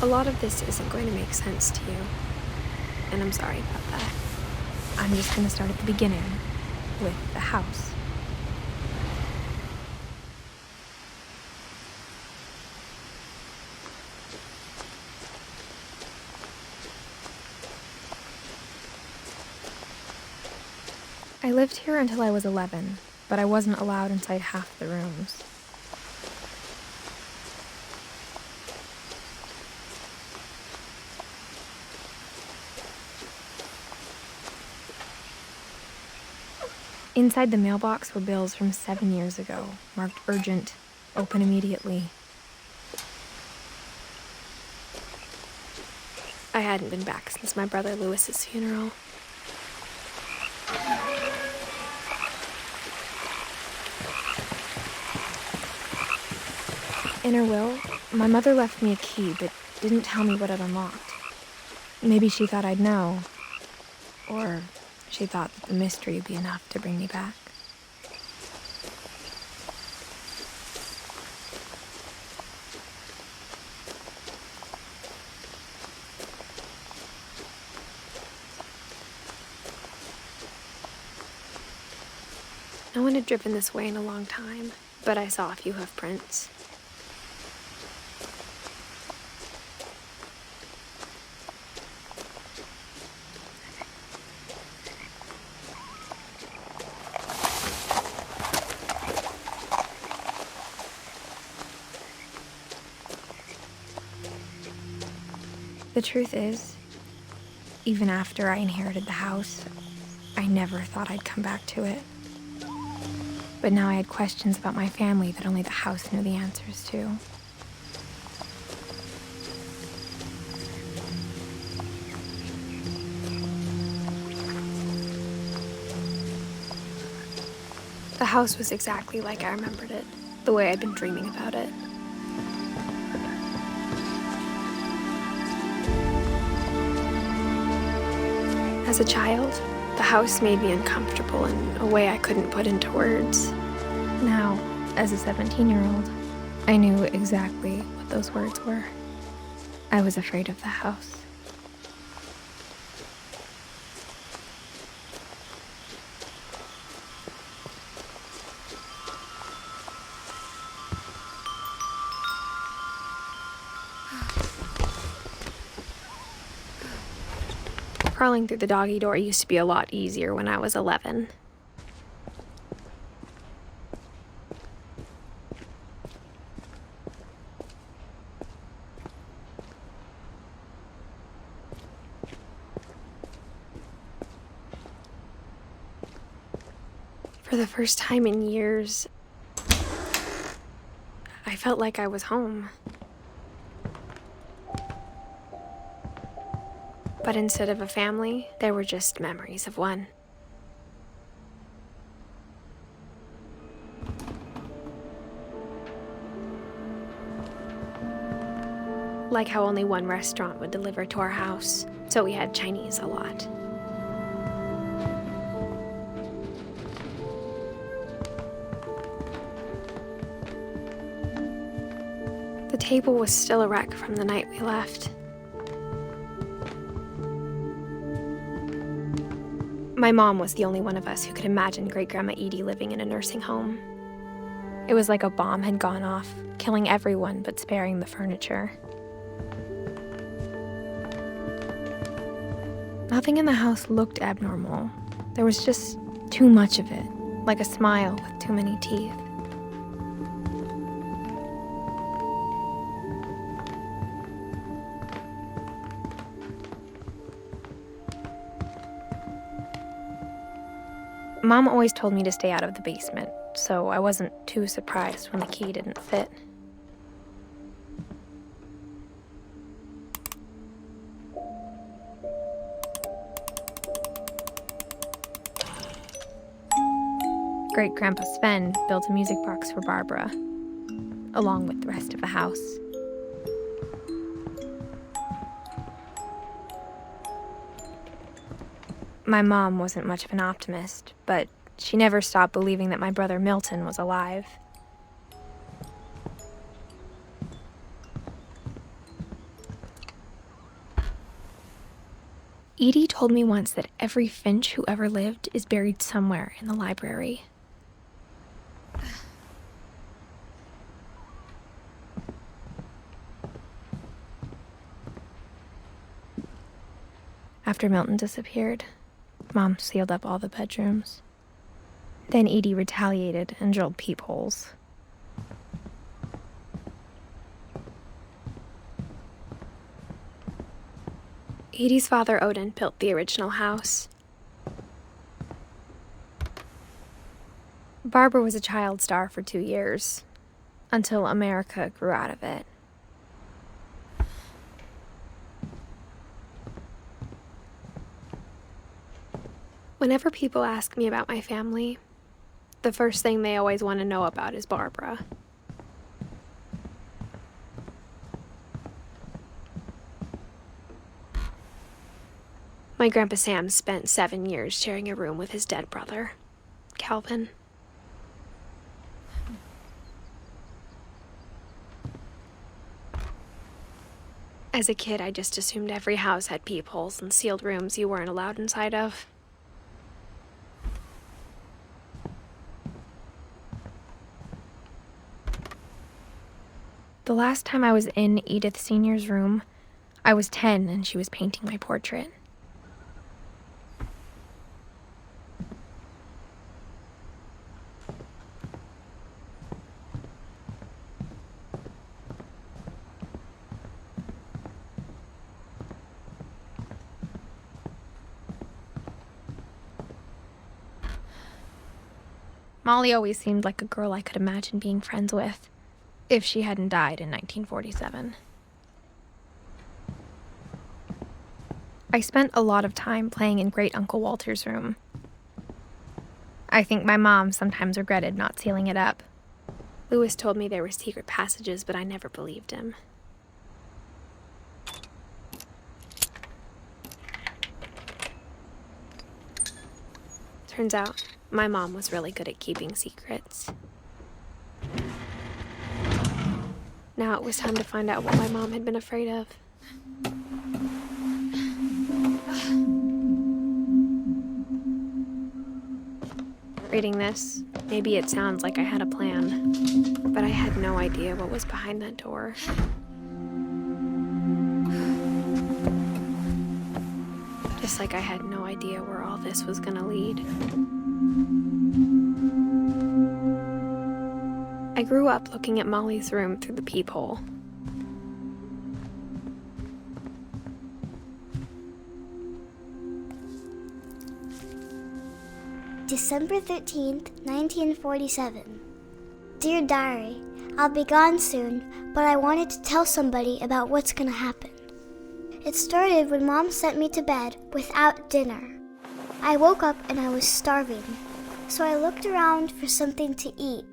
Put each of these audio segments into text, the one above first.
A lot of this isn't going to make sense to you, and I'm sorry about that. I'm just going to start at the beginning, with the house. I lived here until I was 11, but I wasn't allowed inside half the rooms. Inside the mailbox were bills from 7 years ago, marked urgent, open immediately. I hadn't been back since my brother Lewis's funeral. In her will, my mother left me a key, but didn't tell me what it unlocked. Maybe she thought I'd know, or she thought that the mystery would be enough to bring me back. No one had driven this way in a long time, but I saw a few hoof prints. The truth is, even after I inherited the house, I never thought I'd come back to it. But now I had questions about my family that only the house knew the answers to. The house was exactly like I remembered it, the way I'd been dreaming about it. As a child, the house made me uncomfortable in a way I couldn't put into words. Now, as a 17-year-old, I knew exactly what those words were. I was afraid of the house. Crawling through the doggy door used to be a lot easier when I was 11. For the first time in years, I felt like I was home. But instead of a family, there were just memories of one. Like how only one restaurant would deliver to our house, so we had Chinese a lot. The table was still a wreck from the night we left. My mom was the only one of us who could imagine Great-Grandma Edie living in a nursing home. It was like a bomb had gone off, killing everyone but sparing the furniture. Nothing in the house looked abnormal. There was just too much of it, like a smile with too many teeth. Mom always told me to stay out of the basement, so I wasn't too surprised when the key didn't fit. Great-Grandpa Sven built a music box for Barbara, along with the rest of the house. My mom wasn't much of an optimist, but she never stopped believing that my brother Milton was alive. Edie told me once that every Finch who ever lived is buried somewhere in the library. After Milton disappeared, Mom sealed up all the bedrooms. Then Edie retaliated and drilled peepholes. Edie's father, Odin, built the original house. Barbara was a child star for 2 years, until America grew out of it. Whenever people ask me about my family, the first thing they always want to know about is Barbara. My Grandpa Sam spent 7 years sharing a room with his dead brother, Calvin. As a kid, I just assumed every house had peepholes and sealed rooms you weren't allowed inside of. The last time I was in Edith Sr.'s room, I was 10 and she was painting my portrait. Molly always seemed like a girl I could imagine being friends with, if she hadn't died in 1947. I spent a lot of time playing in Great Uncle Walter's room. I think my mom sometimes regretted not sealing it up. Lewis told me there were secret passages, but I never believed him. Turns out, my mom was really good at keeping secrets. Now it was time to find out what my mom had been afraid of. Reading this, maybe it sounds like I had a plan, but I had no idea what was behind that door. Just like I had no idea where all this was gonna lead. I grew up looking at Molly's room through the peephole. December 13th, 1947. Dear Diary, I'll be gone soon, but I wanted to tell somebody about what's gonna happen. It started when Mom sent me to bed without dinner. I woke up and I was starving, so I looked around for something to eat.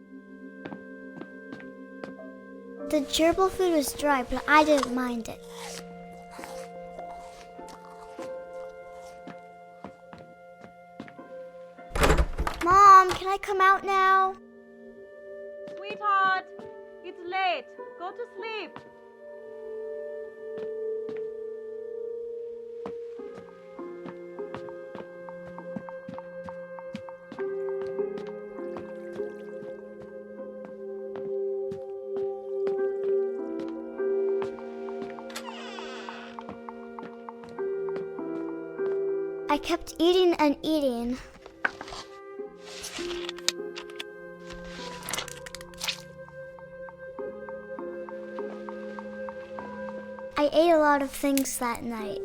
The gerbil food was dry, but I didn't mind it. Mom, can I come out now? Sweetheart, it's late. Go to sleep. I kept eating and eating. I ate a lot of things that night.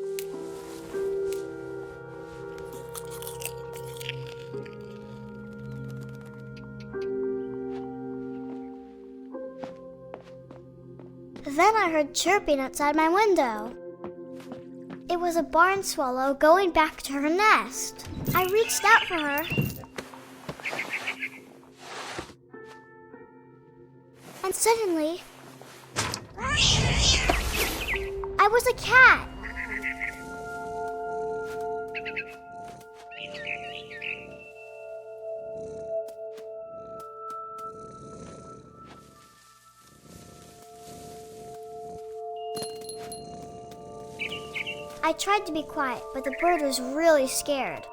Then I heard chirping outside my window. It was a barn swallow going back to her nest. I reached out for her. And suddenly, I was a cat. I tried to be quiet, but the bird was really scared.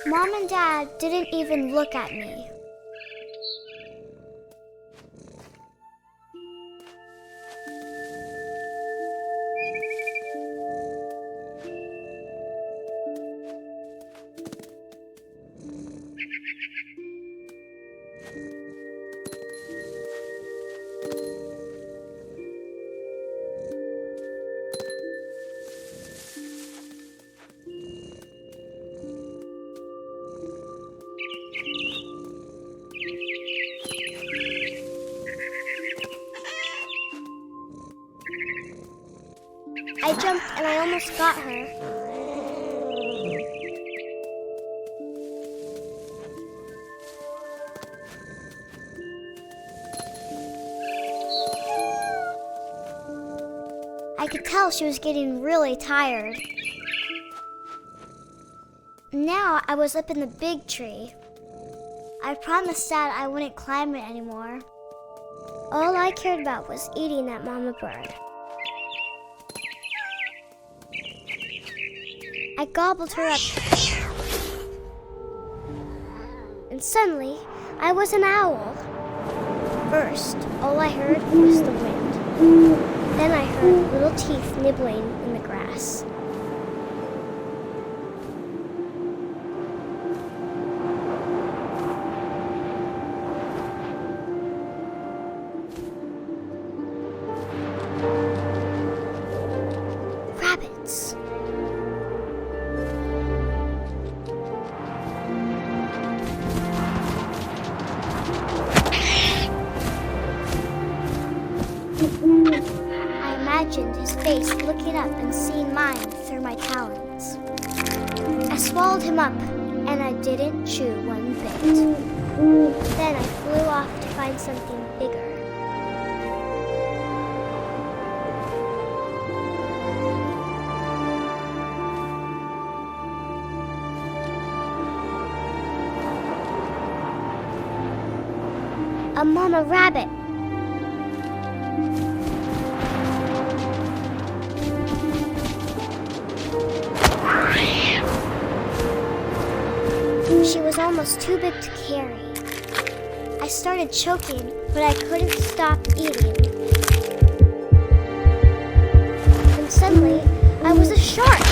Mom and Dad didn't even look at me. I jumped and I almost got her. I could tell she was getting really tired. Now I was up in the big tree. I promised Dad I wouldn't climb it anymore. All I cared about was eating that mama bird. I gobbled her up. And suddenly, I was an owl. First, all I heard was the wind. Then I heard little teeth nibbling in the grass. Rabbits. I imagined his face looking up and seeing mine through my talons. I swallowed him up, and I didn't chew one bit. Then I flew off to find something bigger. A mama rabbit. She was almost too big to carry. I started choking, but I couldn't stop eating. And suddenly, I was a shark.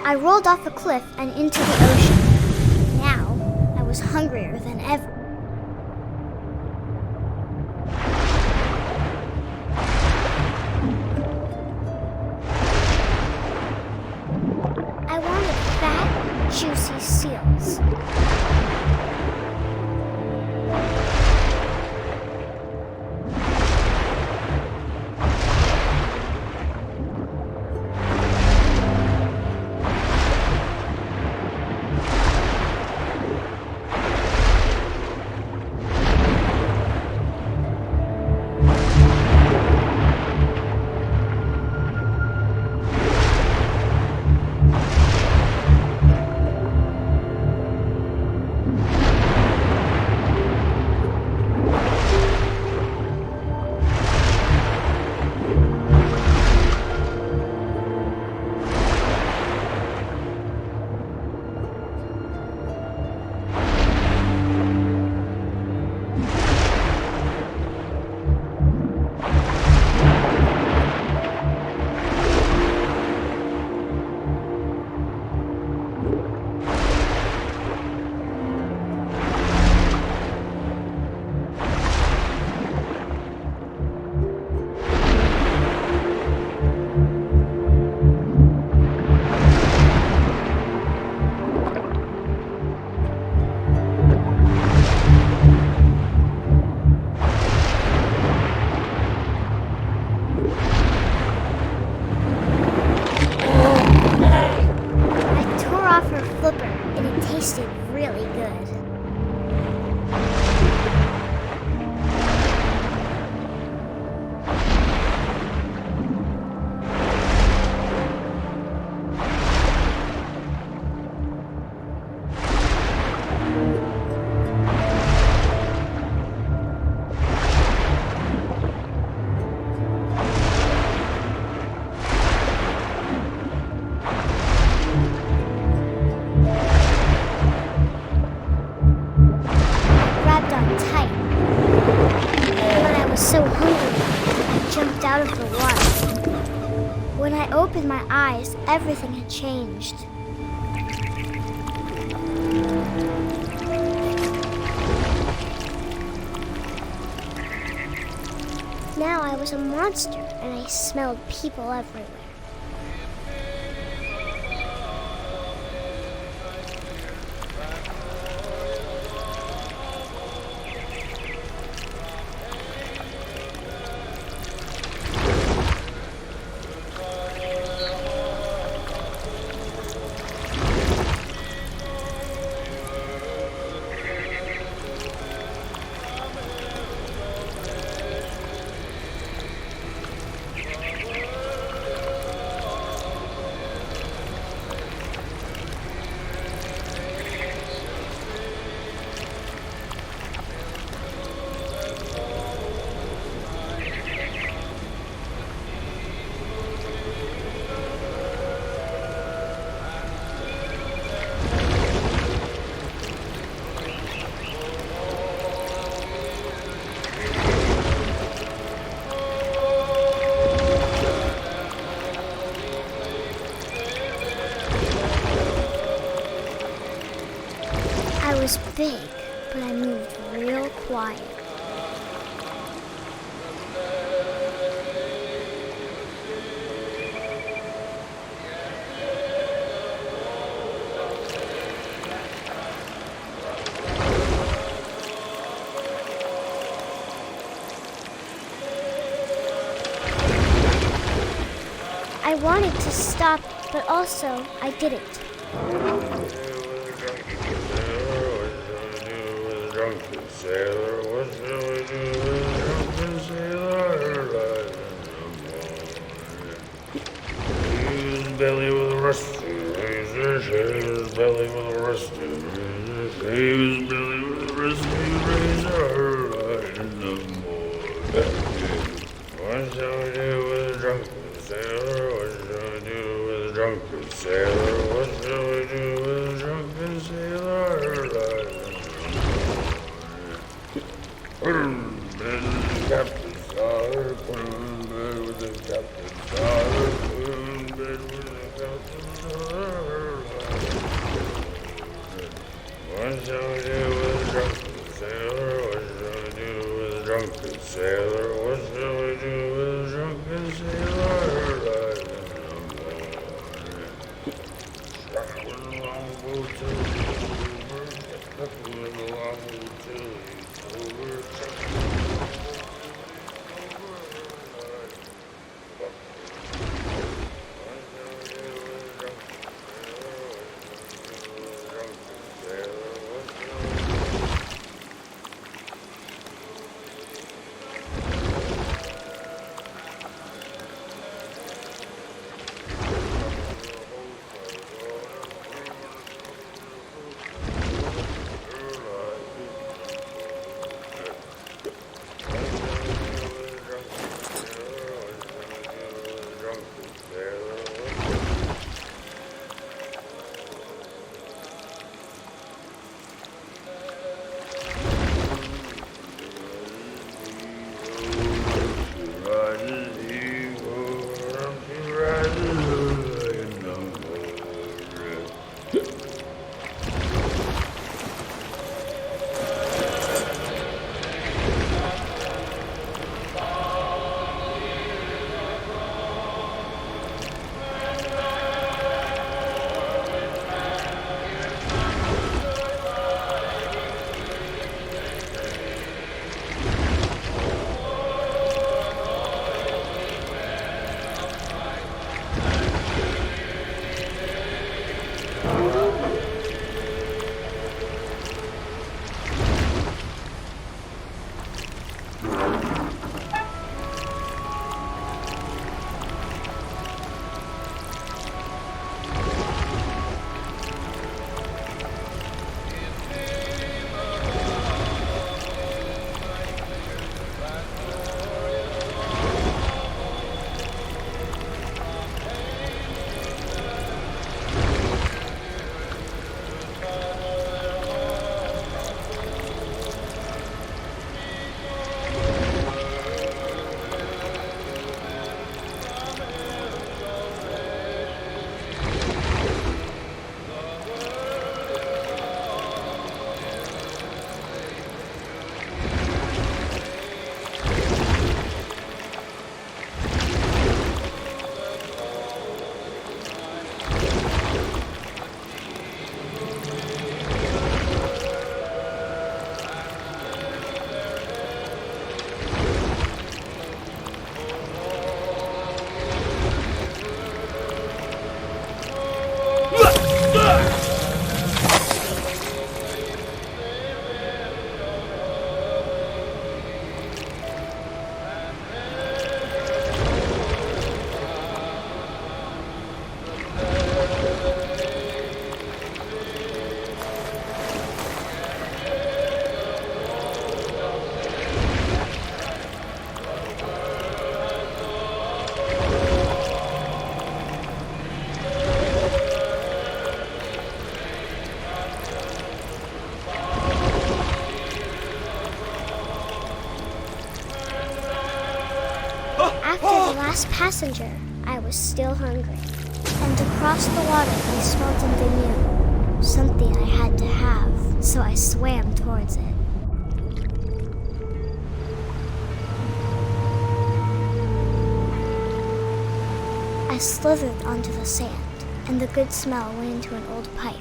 I rolled off a cliff and into the ocean. Now, I was hungrier than ever. I wanted fat, juicy seals. opened my eyes, everything had changed. Now I was a monster, and I smelled people everywhere. I was big, but I moved real quiet. I wanted to stop, but also I didn't. Drunken sailor, what shall we do with a drunken sailor? His belly with a rusty razor, shave his belly with a rusty razor, shave his belly with a rusty razor, light in the morning. What shall we do with a drunken sailor? What shall we do with a drunken sailor? What shall we do with a drunken sailor? Put him in bed with the captain's daughter. Put him in bed with the captain's daughter. Put him in bed with the captain's daughter. What shall we do with a drunken sailor? What shall we do with a drunken sailor? What shall we do with a drunken sailor? Struck with a longbow till he's over. Struck with a longbow till he's over. last passenger, I was still hungry. And across the water, I smelled something new. Something I had to have, so I swam towards it. I slithered onto the sand, and the good smell went into an old pipe.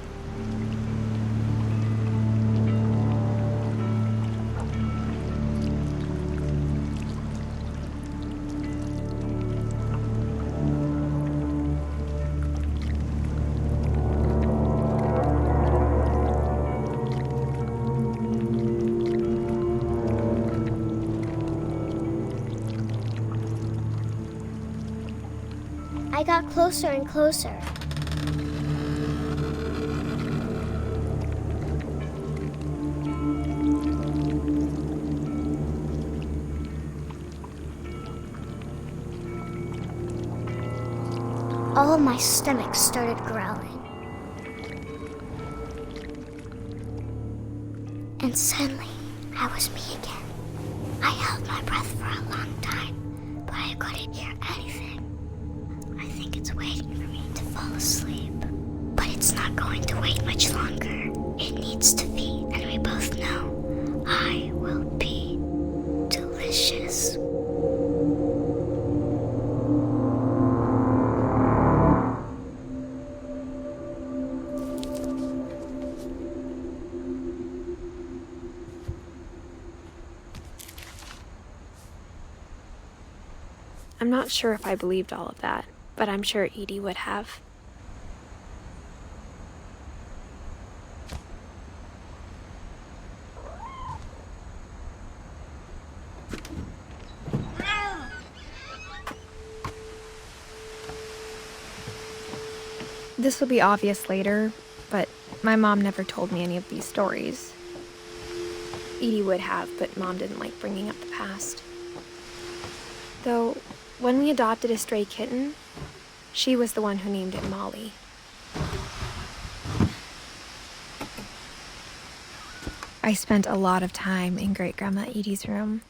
I got closer and closer. All of my stomach started growling. And suddenly, I was me again. I held my breath for a long time, but I couldn't hear anything. I think it's waiting for me to fall asleep. But it's not going to wait much longer. It needs to feed, and we both know I will be delicious. I'm not sure if I believed all of that, but I'm sure Edie would have. This will be obvious later, but my mom never told me any of these stories. Edie would have, but Mom didn't like bringing up the past. Though, when we adopted a stray kitten, she was the one who named it Molly. I spent a lot of time in Great-Grandma Edie's room.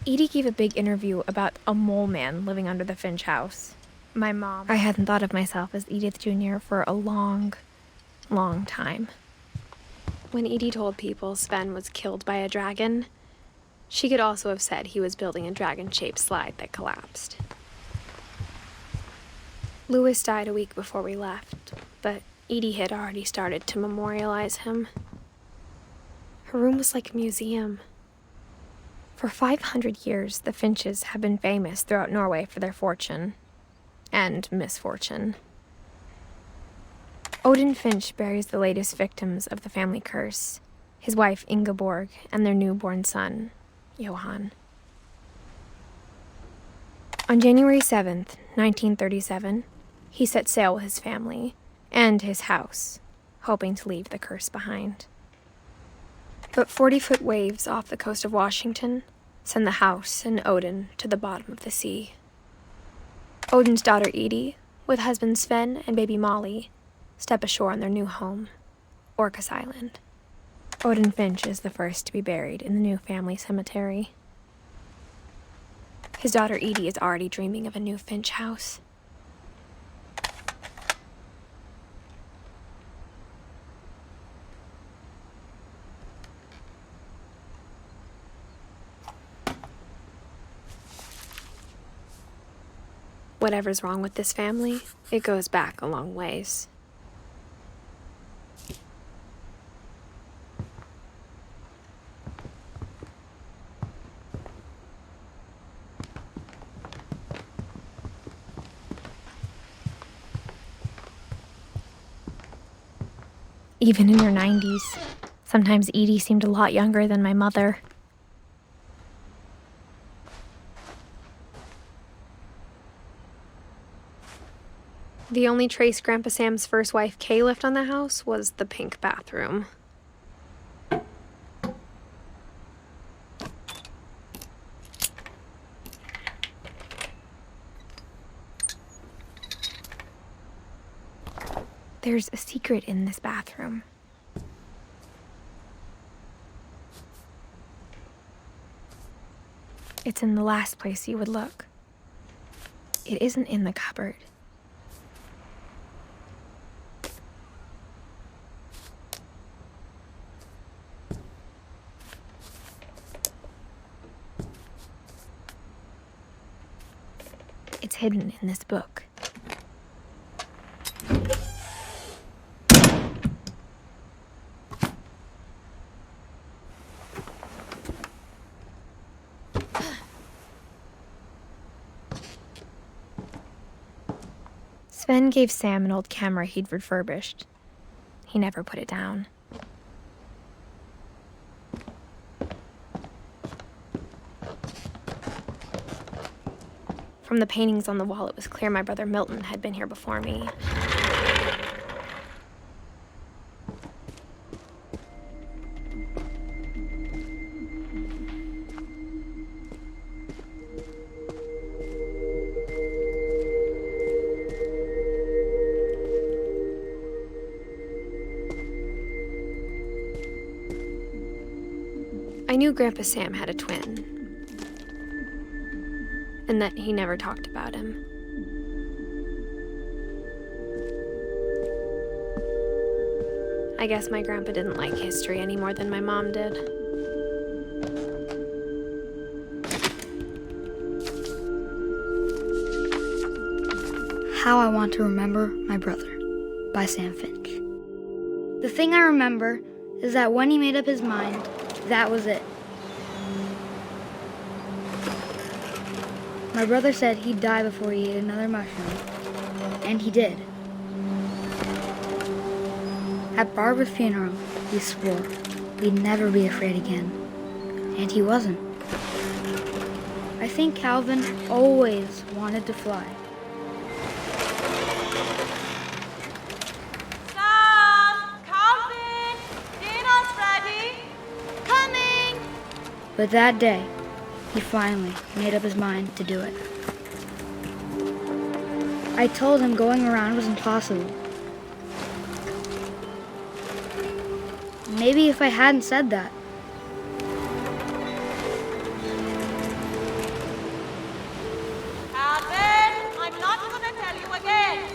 Edie gave a big interview about a mole man living under the Finch house. I hadn't thought of myself as Edith Jr. for a long, long time. When Edie told people Sven was killed by a dragon, she could also have said he was building a dragon-shaped slide that collapsed. Louis died a week before we left, but Edie had already started to memorialize him. Her room was like a museum. For 500 years, the Finches have been famous throughout Norway for their fortune and misfortune. Odin Finch buries the latest victims of the family curse, his wife Ingeborg and their newborn son, Johan. On January 7th, 1937, he set sail with his family and his house, hoping to leave the curse behind. But 40-foot waves off the coast of Washington send the house and Odin to the bottom of the sea. Odin's daughter Edie, with husband Sven and baby Molly, step ashore on their new home, Orcas Island. Odin Finch is the first to be buried in the new family cemetery. His daughter Edie is already dreaming of a new Finch house. Whatever's wrong with this family, it goes back a long ways. Even in her 90s, sometimes Edie seemed a lot younger than my mother. The only trace Grandpa Sam's first wife, Kay, left on the house was the pink bathroom. There's a secret in this bathroom. It's in the last place you would look. It isn't in the cupboard. It's hidden in this book. Sven gave Sam an old camera he'd refurbished. He never put it down. From the paintings on the wall, it was clear my brother Milton had been here before me. I knew Grandpa Sam had a twin, and that he never talked about him. I guess my grandpa didn't like history any more than my mom did. How I Want to Remember My Brother by Sam Finch. The thing I remember is that when he made up his mind, that was it. My brother said he'd die before he ate another mushroom, and he did. At Barbara's funeral, he swore he'd never be afraid again, and he wasn't. I think Calvin always wanted to fly. Sam! Calvin! Dinner's ready! Coming! But that day, he finally made up his mind to do it. I told him going around was impossible. Maybe if I hadn't said that, Calvin! I'm not gonna tell you again!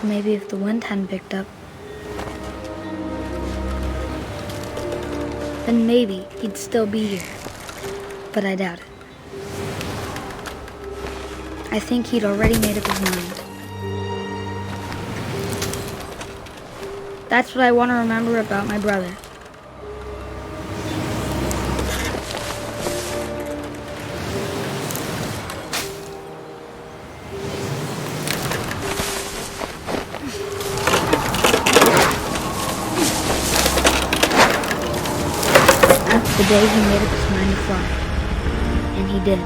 maybe if the wind hadn't picked up, then maybe he'd still be here. But I doubt it. I think he'd already made up his mind. That's what I want to remember about my brother. The day he made up his mind to fly. And he did.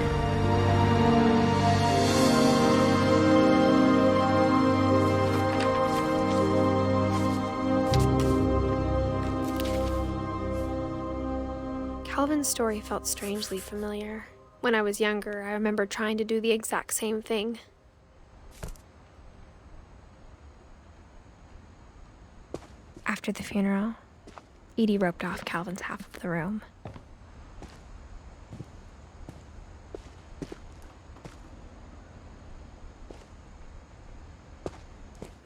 Kevin's story felt strangely familiar. When I was younger, I remember trying to do the exact same thing. After the funeral, Edie roped off Calvin's half of the room.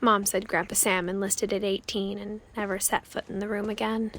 Mom said Grandpa Sam enlisted at 18 and never set foot in the room again.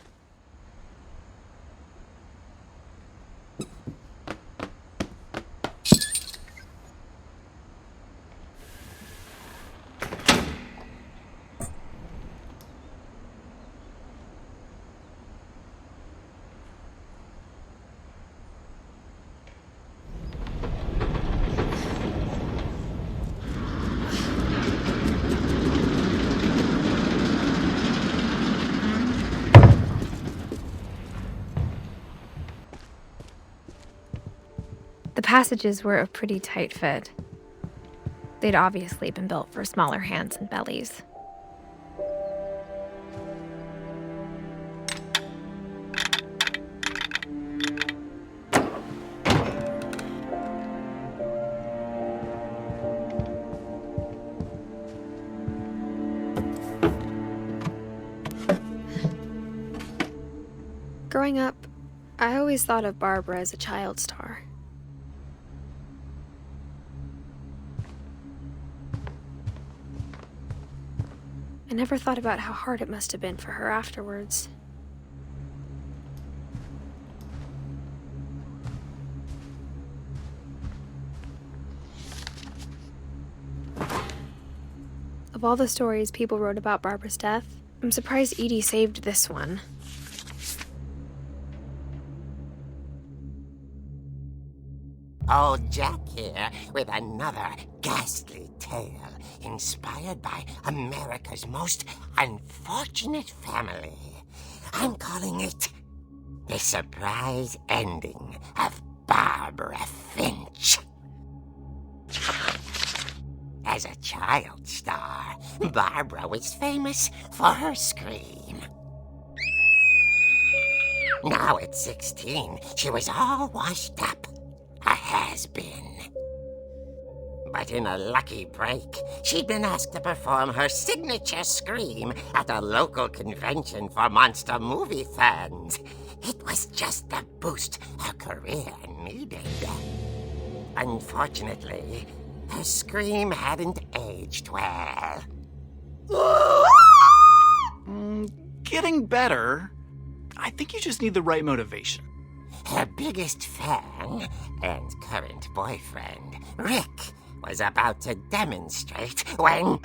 The passages were a pretty tight fit. They'd obviously been built for smaller hands and bellies. Growing up, I always thought of Barbara as a child star. I never thought about how hard it must have been for her afterwards. Of all the stories people wrote about Barbara's death, I'm surprised Edie saved this one. Old Jack here with another ghastly tale inspired by America's most unfortunate family. I'm calling it The Surprise Ending of Barbara Finch. As a child star, Barbara was famous for her scream. Now at 16, she was all washed up. A has-been. But in a lucky break, she'd been asked to perform her signature scream at a local convention for monster movie fans. It was just the boost her career needed. Unfortunately, her scream hadn't aged well. Getting better. I think you just need the right motivation. Her biggest fan and current boyfriend, Rick, was about to demonstrate when...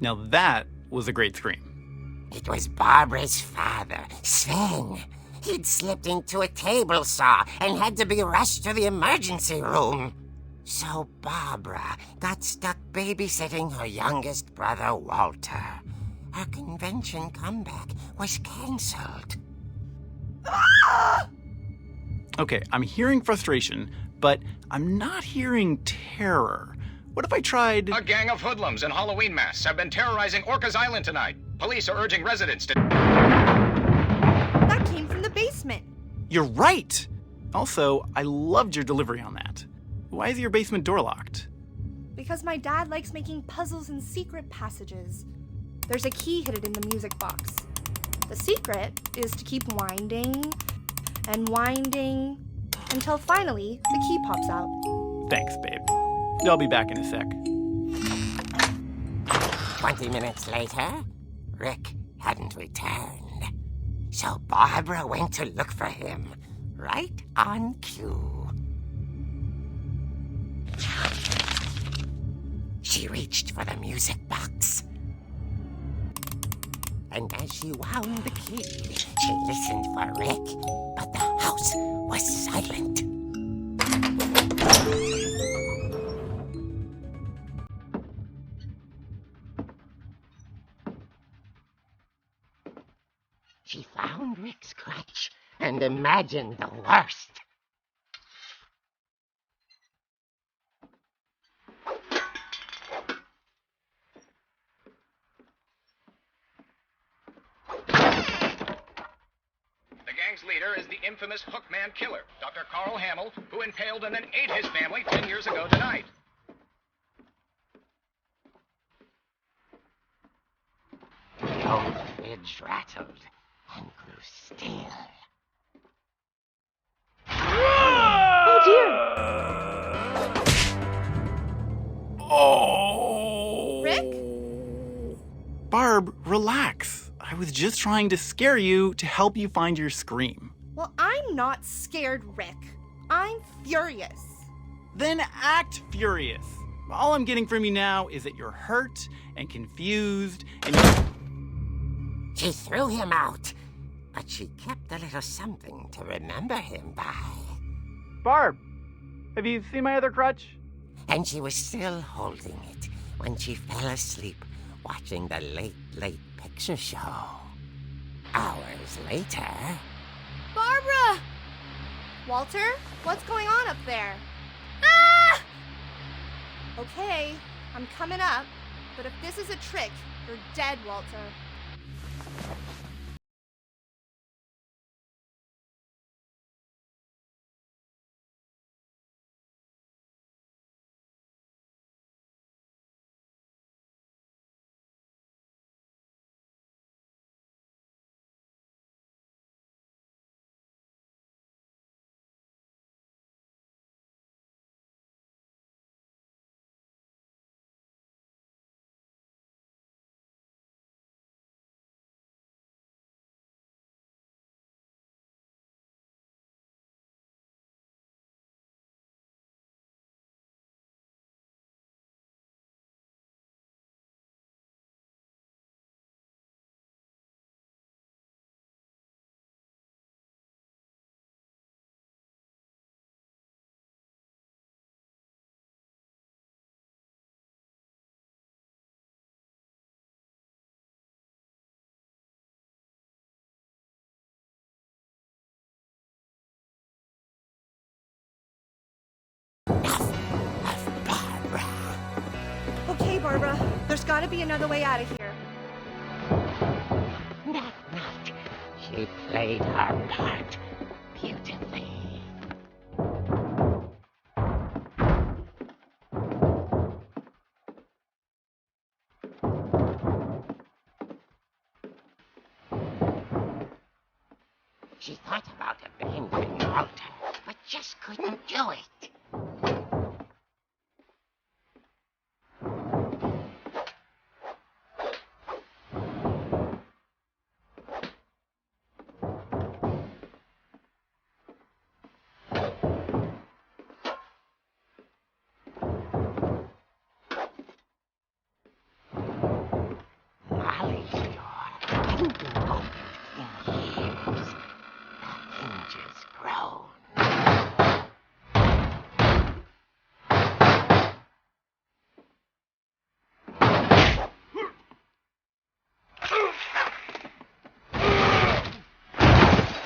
Now that was a great scream. It was Barbara's father, Sven. He'd slipped into a table saw and had to be rushed to the emergency room. So Barbara got stuck babysitting her youngest brother, Walter. Her convention comeback was cancelled. Okay, I'm hearing frustration, but I'm not hearing terror. What if I tried... A gang of hoodlums in Halloween masks have been terrorizing Orcas Island tonight. Police are urging residents to... That came from the basement. You're right! Also, I loved your delivery on that. Why is your basement door locked? Because my dad likes making puzzles and secret passages. There's a key hidden in the music box. The secret is to keep winding and winding until finally the key pops out. Thanks, babe. I'll be back in a sec. 20 minutes later, Rick hadn't returned. So Barbara went to look for him, right on cue. She reached for the music box. And as she wound the key, she listened for Rick, but the house was silent. She found Rick's crutch and imagined the worst. here is the infamous Hookman killer, Dr. Carl Hamill, who impaled and then ate his family 10 years ago tonight. The old fridge rattled and grew still. Oh dear! Oh! Rick? Barb, relax. I was just trying to scare you to help you find your scream. Well, I'm not scared, Rick. I'm furious. Then act furious. All I'm getting from you now is that you're hurt and confused and She threw him out, but she kept a little something to remember him by. Barb, have you seen my other crutch? And she was still holding it when she fell asleep watching the late picture show. Hours later... Barbara! Walter, what's going on up there? Ah! Okay, I'm coming up, but if this is a trick, you're dead, Walter. Okay, Barbara, there's gotta be another way out of here. That night, she played her part beautifully. She thought about abandoning Walter, but just couldn't do it. Molly's door hadn't been opened in years. The hinges groaned.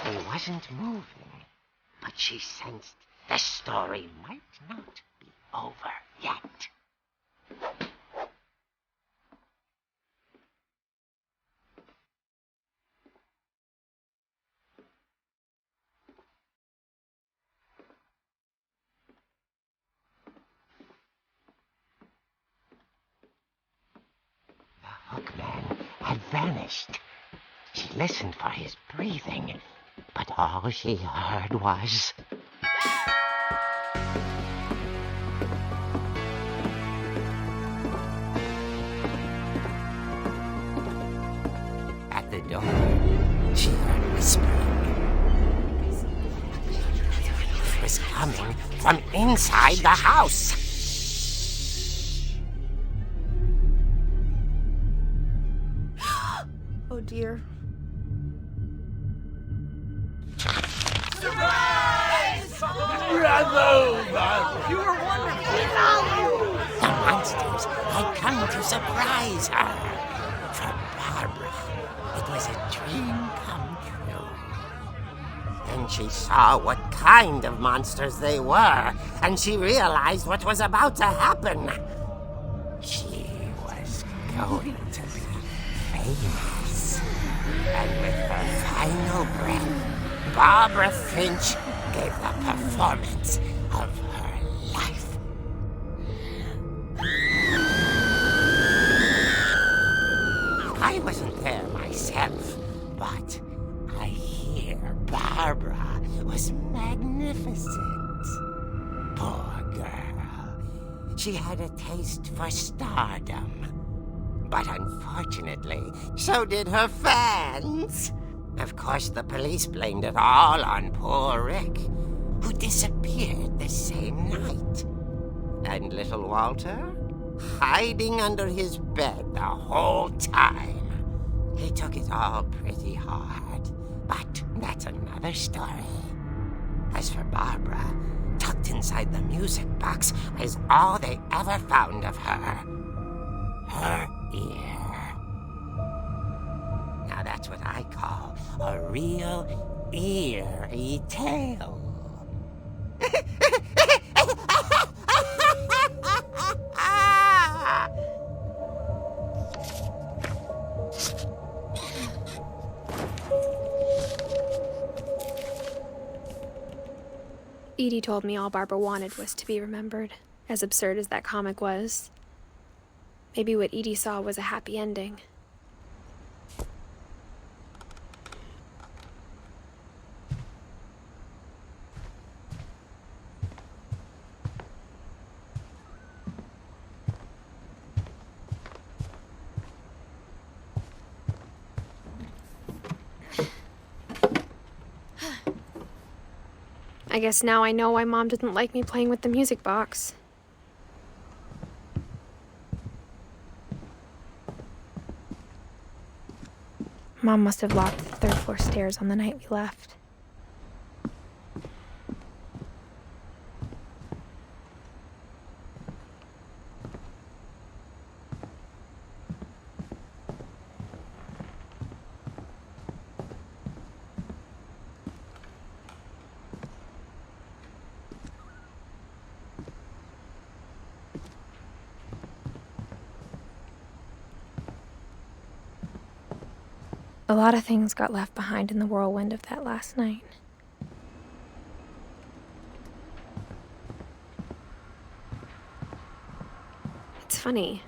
He wasn't moving, but she sensed the story might not be over yet. The Hookman had vanished. She listened for his breathing, but all she heard was... At the door, she heard whispering. It was coming from inside the house. Oh dear. The monsters had come to surprise her. For Barbara, it was a dream come true. Then she saw what kind of monsters they were, and she realized what was about to happen. She was going to be famous. And with her final breath, Barbara Finch gave the performance of her life. I wasn't there myself, but I hear Barbara was magnificent. Poor girl. She had a taste for stardom. But unfortunately, so did her fans. Of course, the police blamed it all on poor Rick, who disappeared the same night. And little Walter, hiding under his bed the whole time. He took it all pretty hard, but that's another story. As for Barbara, tucked inside the music box was all they ever found of her. Her ear. Now that's what I call a real eerie tale. Edie told me all Barbara wanted was to be remembered, as absurd as that comic was. Maybe what Edie saw was a happy ending. I guess now I know why Mom didn't like me playing with the music box. Mom must have locked the third floor stairs on the night we left. A lot of things got left behind in the whirlwind of that last night. It's funny.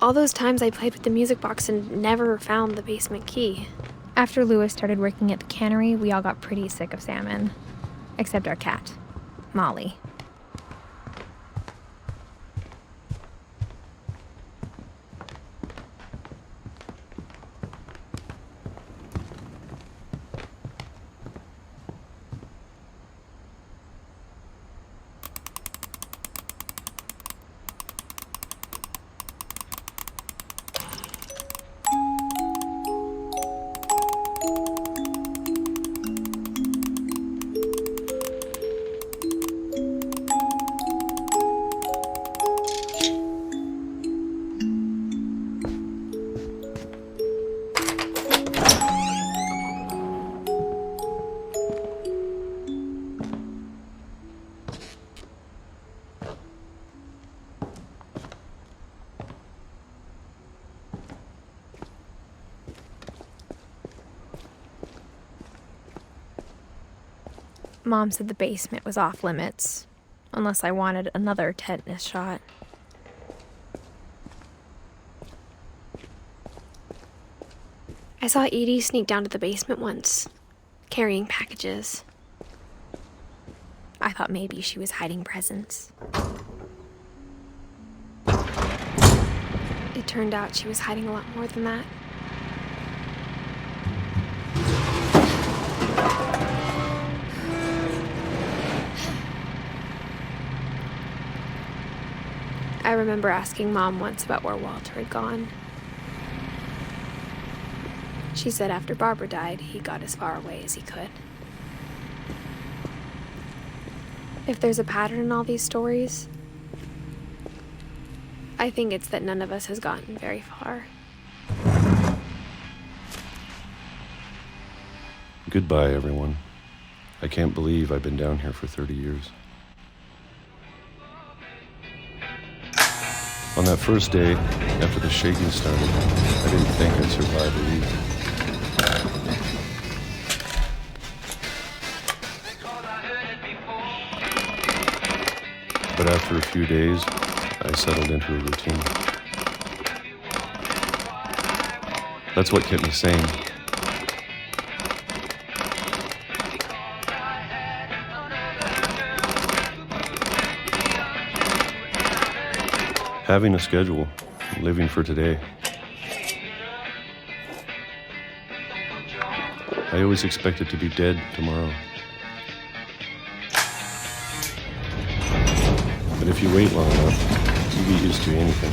All those times I played with the music box and never found the basement key. After Lewis started working at the cannery, we all got pretty sick of salmon. Except our cat, Molly. Mom said the basement was off limits, unless I wanted another tetanus shot. I saw Edie sneak down to the basement once, carrying packages. I thought maybe she was hiding presents. It turned out she was hiding a lot more than that. I remember asking Mom once about where Walter had gone. She said after Barbara died, he got as far away as he could. If there's a pattern in all these stories, I think it's that none of us has gotten very far. Goodbye, everyone. I can't believe I've been down here for 30 years. On that first day, after the shaking started, I didn't think I'd survive a week. But after a few days, I settled into a routine. That's what kept me sane. Having a schedule, living for today. I always expected to be dead tomorrow. But if you wait long enough, you get used to anything.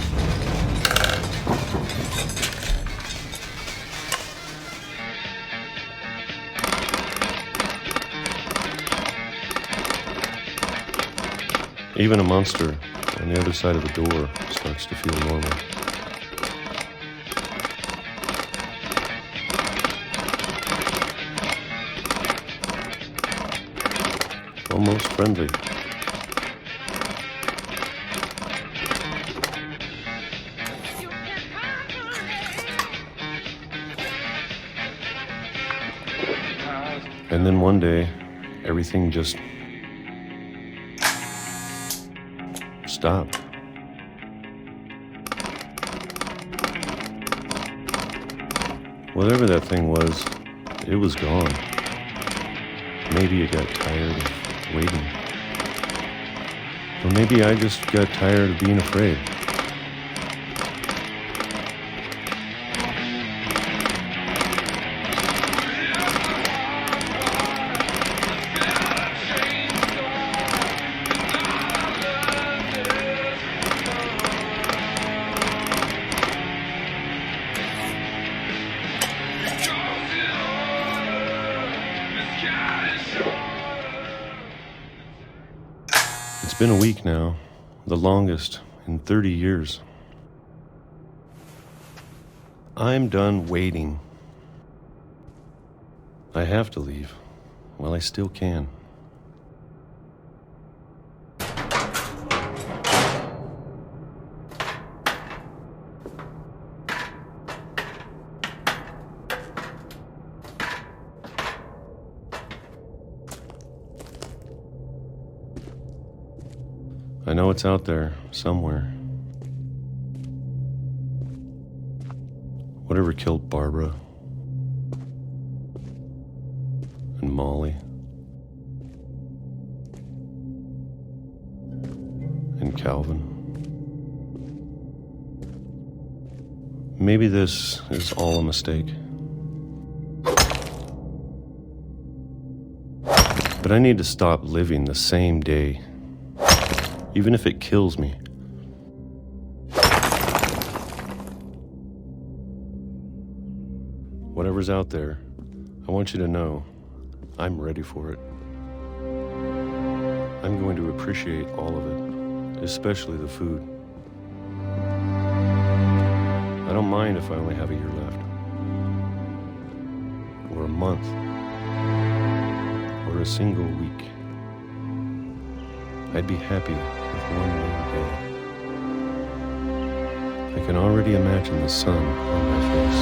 Even a monster on the other side of the door starts to feel normal. Almost friendly. And then one day, everything just stopped. Whatever that thing was, it was gone. Maybe it got tired of waiting. Or maybe I just got tired of being afraid. It's been a week now, the longest in 30 years. I'm done waiting. I have to leave while I still can. I know it's out there, somewhere. Whatever killed Barbara and Molly and Calvin. Maybe this is all a mistake. But I need to stop living the same day. Even if it kills me. Whatever's out there, I want you to know I'm ready for it. I'm going to appreciate all of it, especially the food. I don't mind if I only have a year left, or a month, or a single week. I'd be happy with one more day. I can already imagine the sun on my face.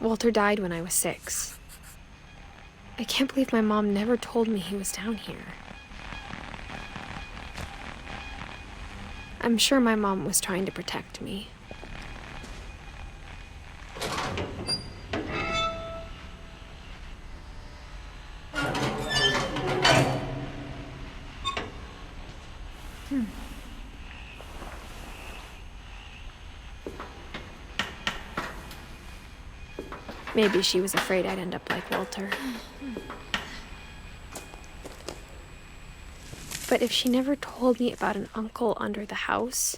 Walter died when I was 6. I can't believe my mom never told me he was down here. I'm sure my mom was trying to protect me. Maybe she was afraid I'd end up like Walter. But if she never told me about an uncle under the house,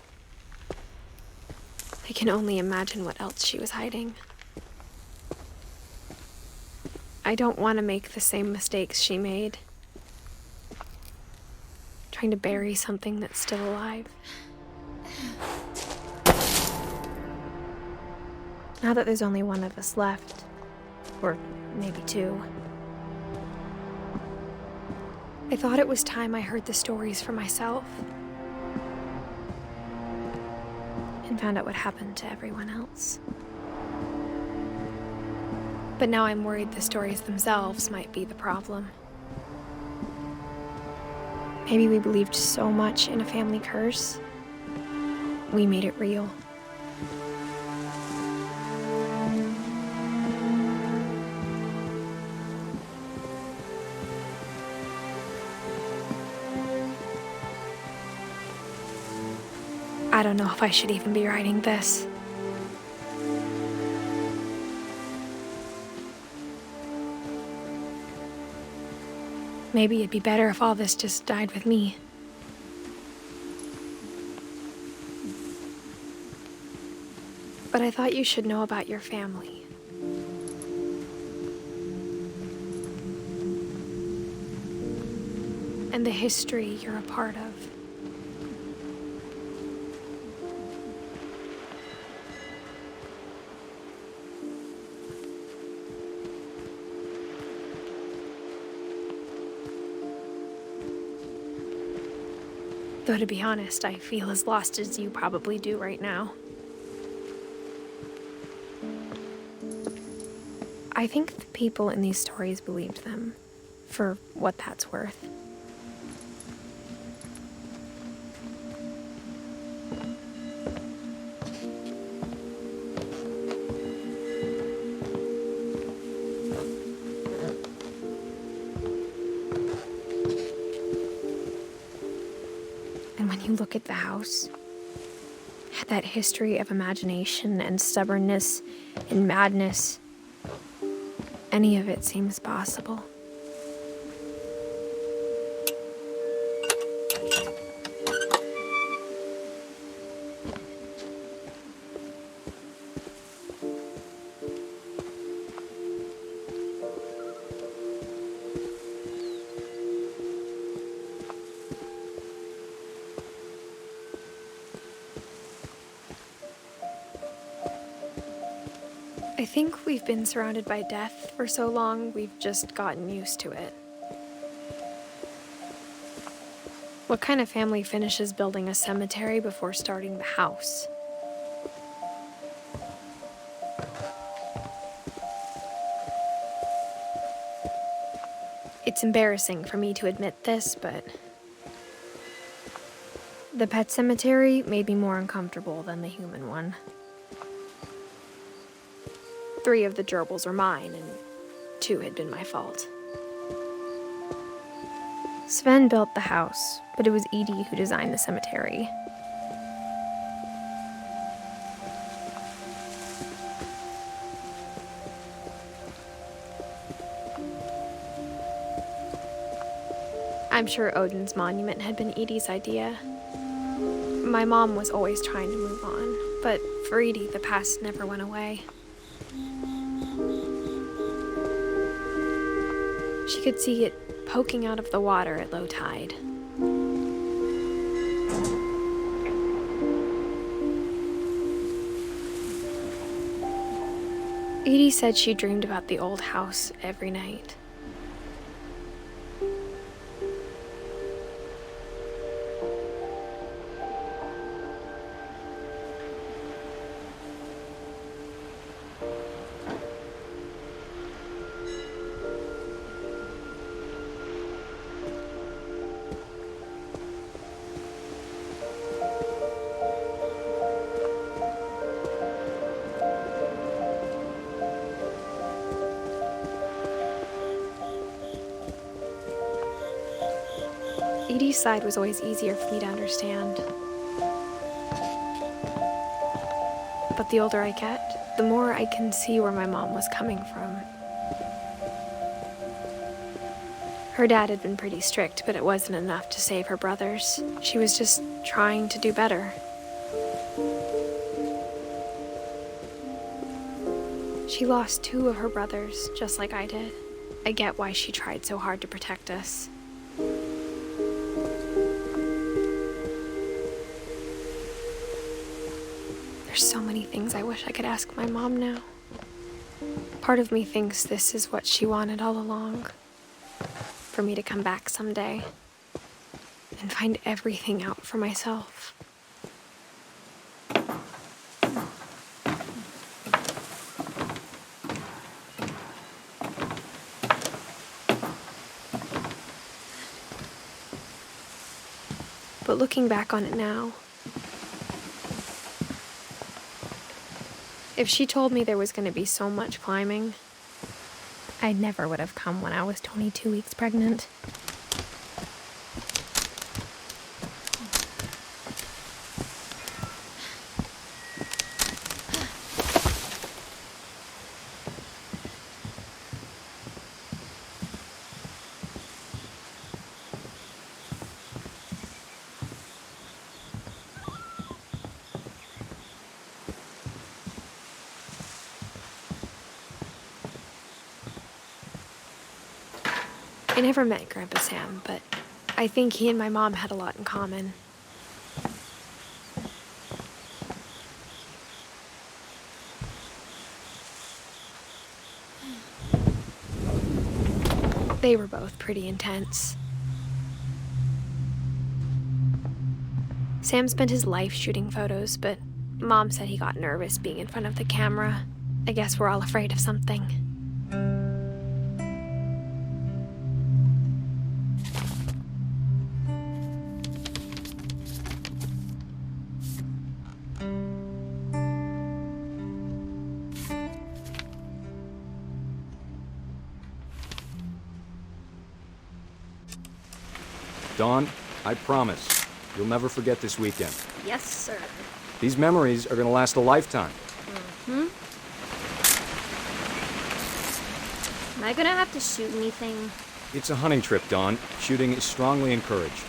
I can only imagine what else she was hiding. I don't want to make the same mistakes she made. Trying to bury something that's still alive. Now that there's only one of us left, or maybe 2, I thought it was time I heard the stories for myself. and found out what happened to everyone else. But now I'm worried the stories themselves might be the problem. Maybe we believed so much in a family curse, we made it real. I don't know if I should even be writing this. Maybe it'd be better if all this just died with me. But I thought you should know about your family. And the history you're a part of. Though to be honest, I feel as lost as you probably do right now. I think the people in these stories believed them, for what that's worth. And when you look at the house, that history of imagination and stubbornness and madness, any of it seems possible. I think we've been surrounded by death for so long, we've just gotten used to it. What kind of family finishes building a cemetery before starting the house? It's embarrassing for me to admit this, but the pet cemetery made me more uncomfortable than the human one. 3 of the gerbils are mine, and 2 had been my fault. Sven built the house, but it was Edie who designed the cemetery. I'm sure Odin's monument had been Edie's idea. My mom was always trying to move on, but for Edie, the past never went away. She could see it poking out of the water at low tide. Edie said she dreamed about the old house every night. Edie's side was always easier for me to understand. But the older I get, the more I can see where my mom was coming from. Her dad had been pretty strict, but it wasn't enough to save her brothers. She was just trying to do better. She lost 2 of her brothers, just like I did. I get why she tried so hard to protect us. There's so many things I wish I could ask my mom now. Part of me thinks this is what she wanted all along. For me to come back someday and find everything out for myself. But looking back on it now, if she told me there was going to be so much climbing, I never would have come when I was 22 weeks pregnant. I never met Grandpa Sam, but I think he and my mom had a lot in common. They were both pretty intense. Sam spent his life shooting photos, but Mom said he got nervous being in front of the camera. I guess we're all afraid of something. Dawn, I promise, you'll never forget this weekend. Yes, sir. These memories are gonna last a lifetime. Mm-hmm. Am I gonna have to shoot anything? It's a hunting trip, Dawn. Shooting is strongly encouraged.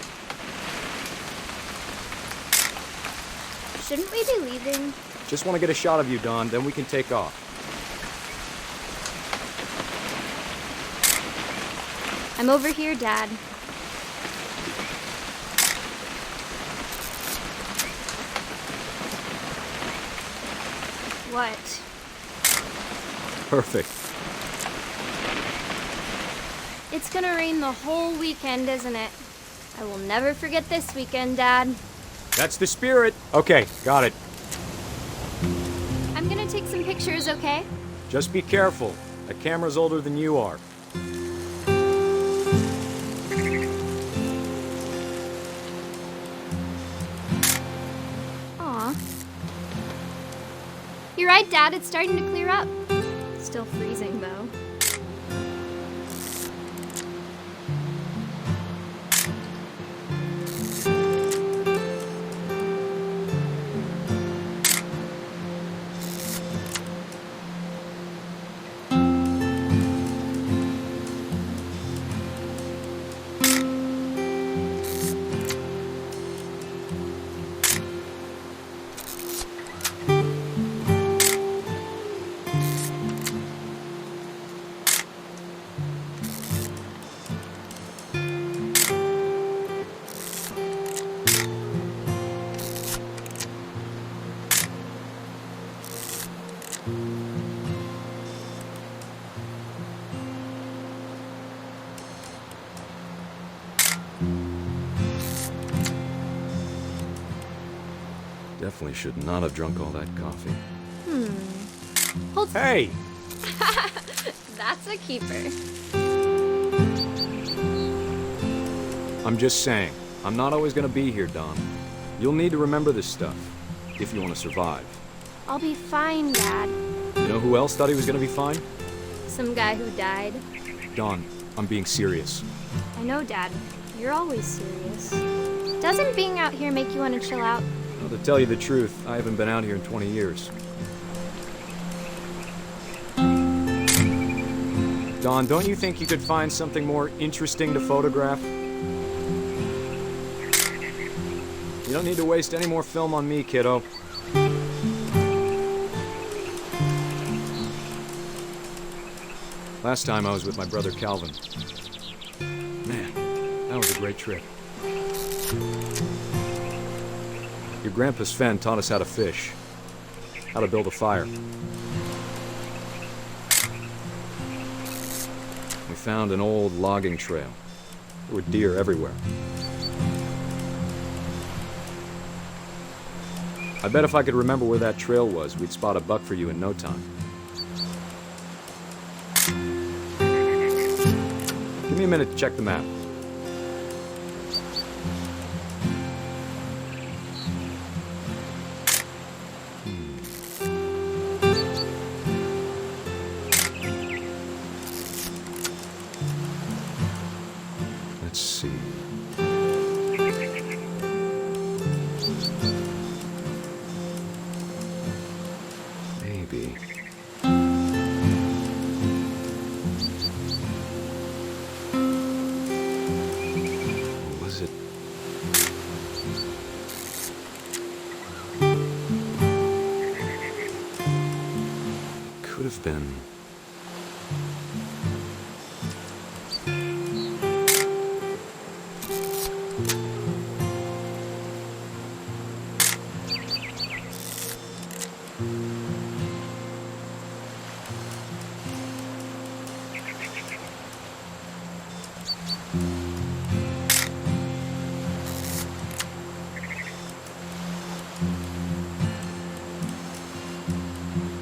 Shouldn't we be leaving? Just want to get a shot of you, Dawn, then we can take off. I'm over here, Dad. What? Perfect. It's gonna rain the whole weekend, isn't it? I will never forget this weekend, Dad. That's the spirit. Okay, got it. I'm gonna take some pictures, okay? Just be careful. That camera's older than you are. Aw. You're right, Dad. It's starting to clear up. It's still freezing, though. Definitely should not have drunk all that coffee. Hold. Hey! That's a keeper. I'm just saying, I'm not always gonna be here, Dawn. You'll need to remember this stuff, if you want to survive. I'll be fine, Dad. You know who else thought he was gonna be fine? Some guy who died. Dawn, I'm being serious. I know, Dad. You're always serious. Doesn't being out here make you want to chill out? Well, to tell you the truth, I haven't been out here in 20 years. Dawn, don't you think you could find something more interesting to photograph? You don't need to waste any more film on me, kiddo. Last time I was with my brother Calvin. Man, that was a great trip. Your grandpa Sven taught us how to fish, how to build a fire. We found an old logging trail. There were deer everywhere. I bet if I could remember where that trail was, we'd spot a buck for you in no time. Give me a minute to check the map. have been...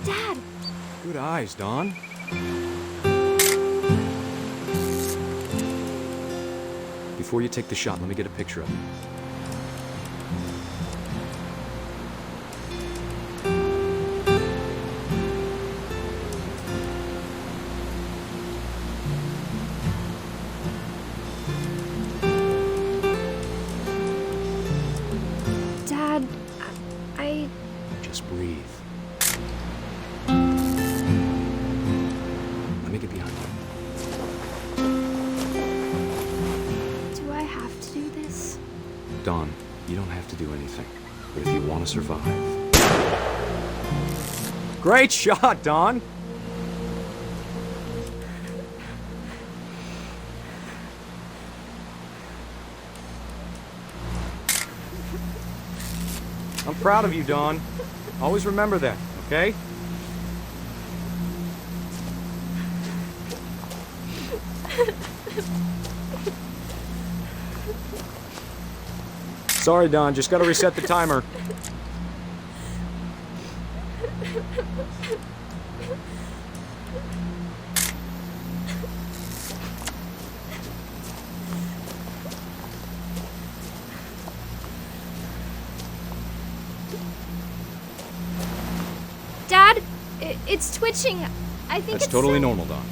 Dad! Good eyes, Dawn. Before you take the shot, let me get a picture of you. Dad, I... Just breathe. Let me get behind you. Do I have to do this? Dawn, you don't have to do anything. But if you want to survive... Great shot, Dawn! I'm proud of you, Dawn. Always remember that, okay? Sorry, Dawn. Just gotta reset the timer. Dad, it's twitching. I think That's it's totally so- normal, Dawn.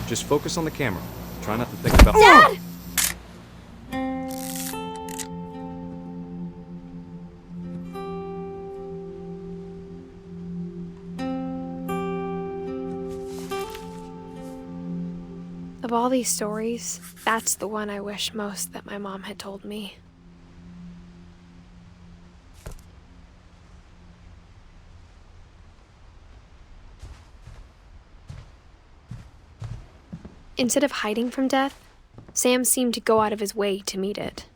Just focus on the camera. Try not to think about... Dad! Of all these stories, that's the one I wish most that my mom had told me. Instead of hiding from death, Sam seemed to go out of his way to meet it.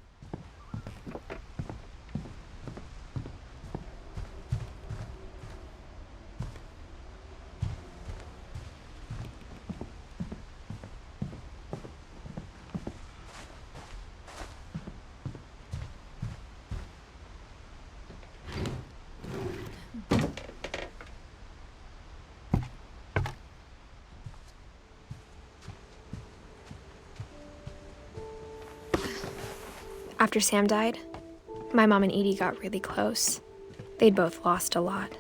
After Sam died, my mom and Edie got really close. They'd both lost a lot.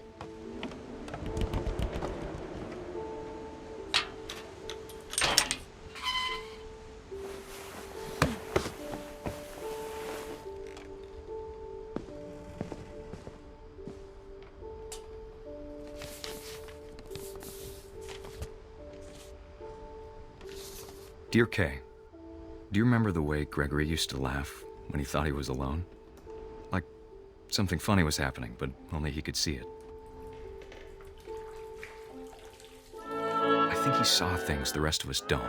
Dear Kay, do you remember the way Gregory used to laugh when he thought he was alone? Like something funny was happening, but only he could see it. I think he saw things the rest of us don't.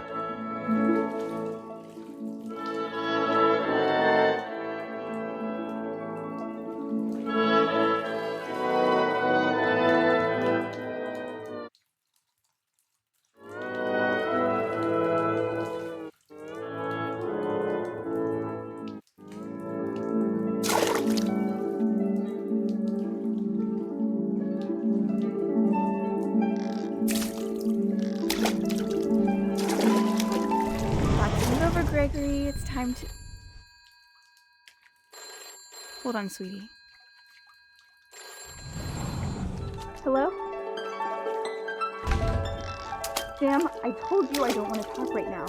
Gregory, it's time to... Hold on, sweetie. Hello? Sam, I told you I don't want to talk right now.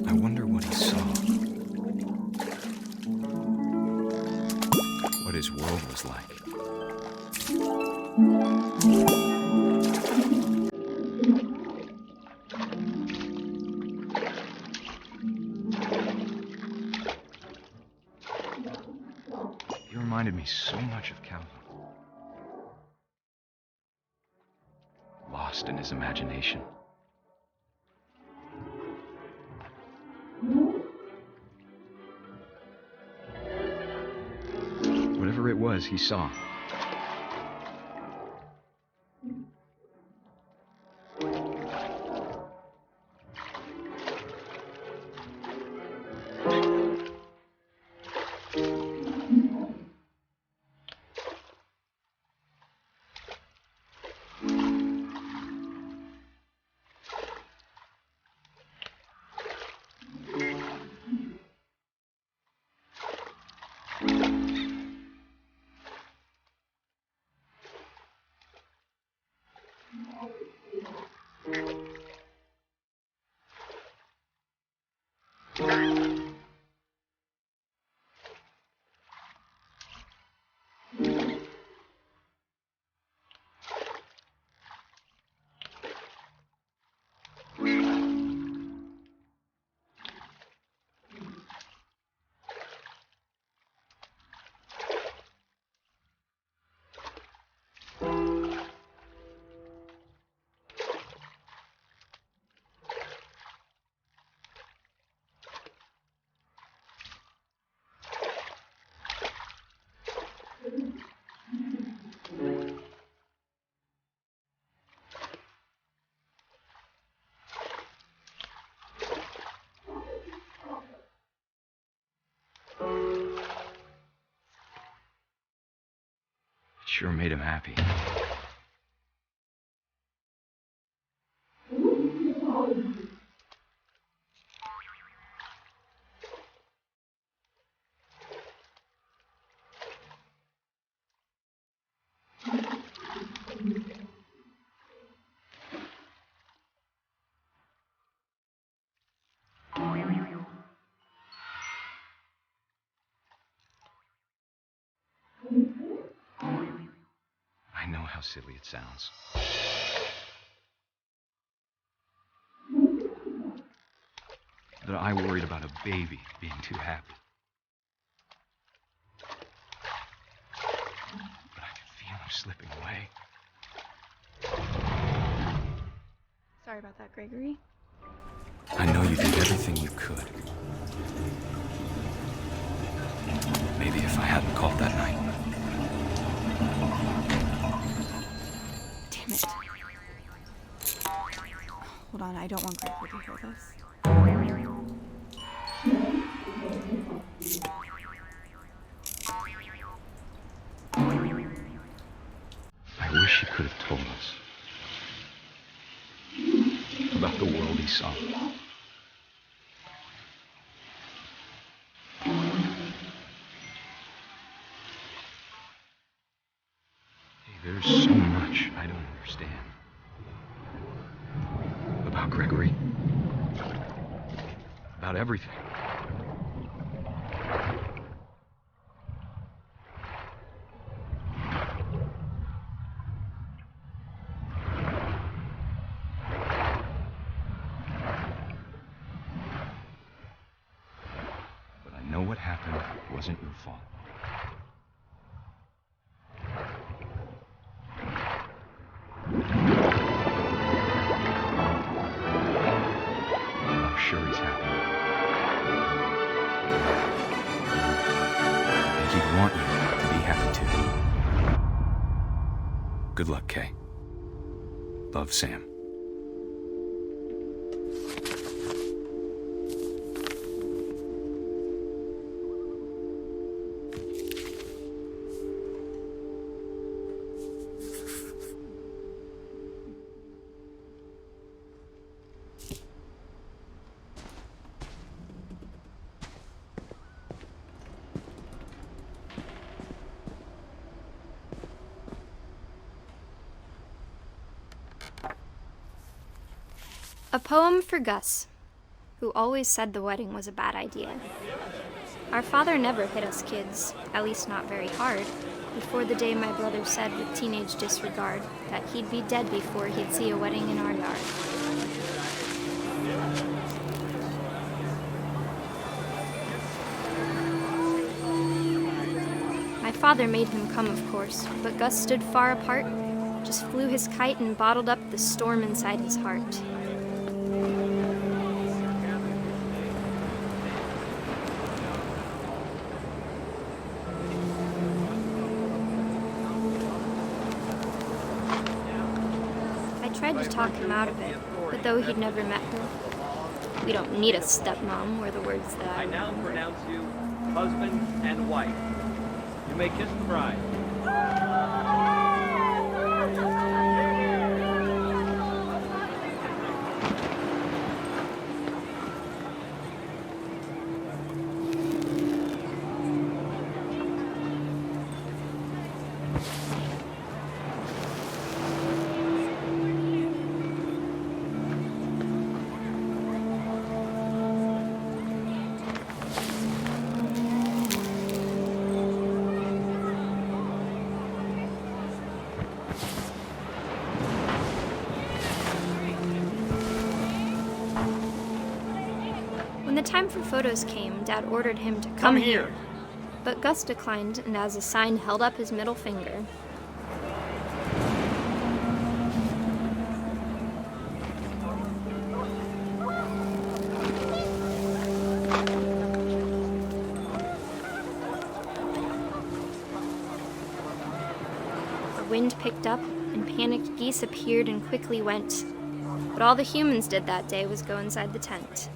I wonder what he saw. What his world was like. He reminded me so much of Calvin. lost in his imagination. Whatever it was he saw. Sure made him happy. I know how silly it sounds. That I worried about a baby being too happy. But I could feel him slipping away. Sorry about that, Gregory. I know you did everything you could. Maybe if I hadn't called that night. Damn it. Hold on, I don't want Gregory to hear this. I wish he could have told us about the world he saw. Hey, there's so much I don't understand about Gregory, about everything. What happened wasn't your fault. I'm sure he's happy. And he'd want you to be happy too. Good luck, Kay. Love, Sam. A poem for Gus, who always said the wedding was a bad idea. Our father never hit us kids, at least not very hard, before the day my brother said with teenage disregard that he'd be dead before he'd see a wedding in our yard. My father made him come, of course, but Gus stood far apart, just flew his kite and bottled up the storm inside his heart. I tried to talk him out of it, but though he'd never met her, we don't need a stepmom were the words that I now pronounce you husband and wife. You may kiss the bride. When the time for photos came, Dad ordered him to come here. But Gus declined, and as a sign held up his middle finger. The wind picked up, and panicked geese appeared and quickly went. But all the humans did that day was go inside the tent.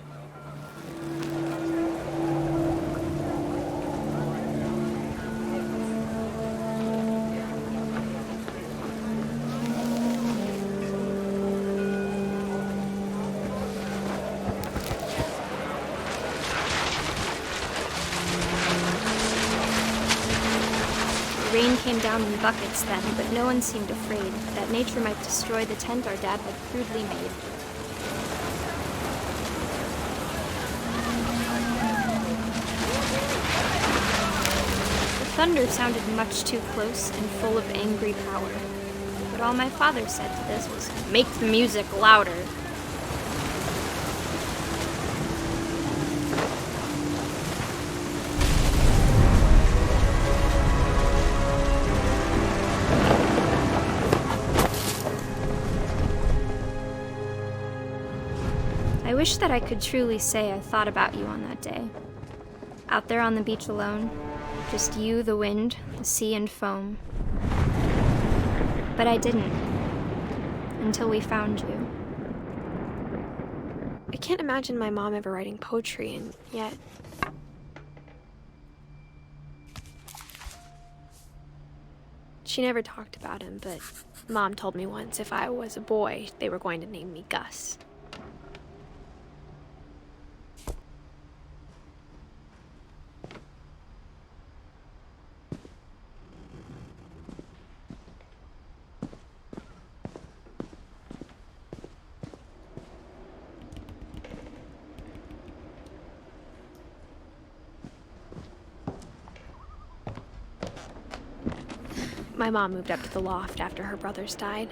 Rain came down in buckets then, but no one seemed afraid that nature might destroy the tent our dad had crudely made. The thunder sounded much too close and full of angry power, but all my father said to this was, "Make the music louder." I wish that I could truly say I thought about you on that day. Out there on the beach alone, just you, the wind, the sea, and foam. But I didn't, until we found you. I can't imagine my mom ever writing poetry, and yet... She never talked about him, but Mom told me once if I was a boy, they were going to name me Gus. My mom moved up to the loft after her brothers died.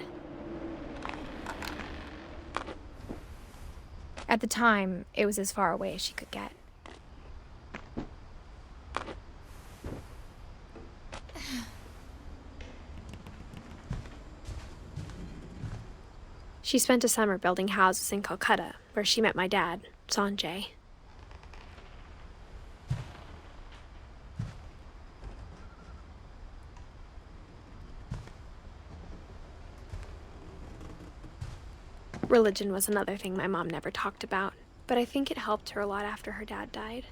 At the time, it was as far away as she could get. She spent a summer building houses in Calcutta, where she met my dad, Sanjay. Religion was another thing my mom never talked about, but I think it helped her a lot after her dad died.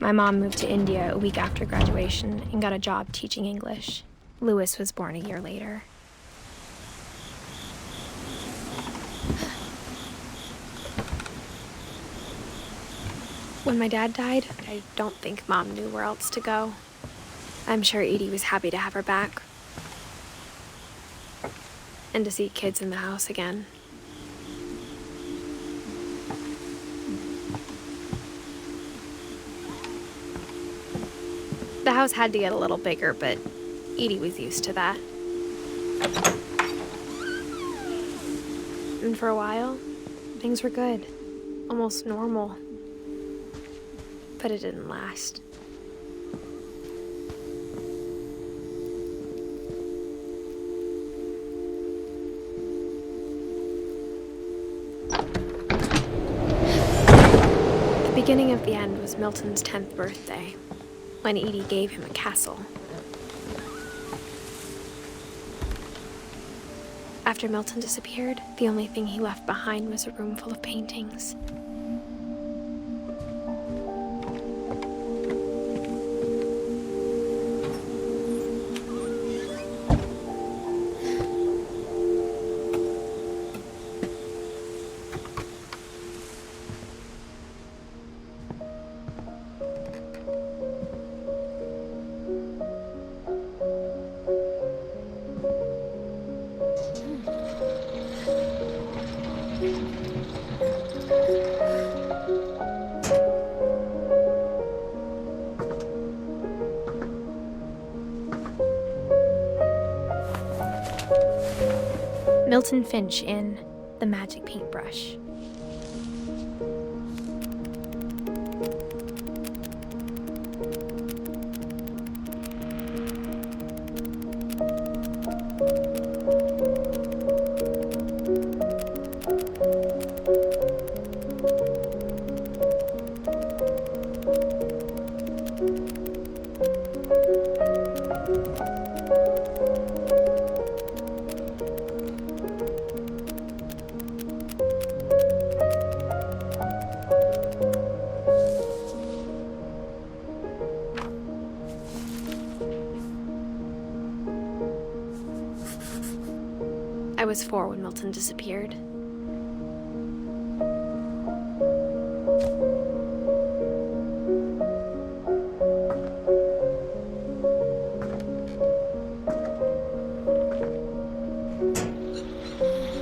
My mom moved to India a week after graduation and got a job teaching English. Louis was born a year later. When my dad died, I don't think Mom knew where else to go. I'm sure Edie was happy to have her back. And to see kids in the house again. The house had to get a little bigger, but Edie was used to that. And for a while, things were good. Almost normal. But it didn't last. beginning of the end was Milton's 10th birthday, when Edie gave him a castle. After Milton disappeared, the only thing he left behind was a room full of paintings. Milton Finch in The Magic Paintbrush. I was 4 when Milton disappeared.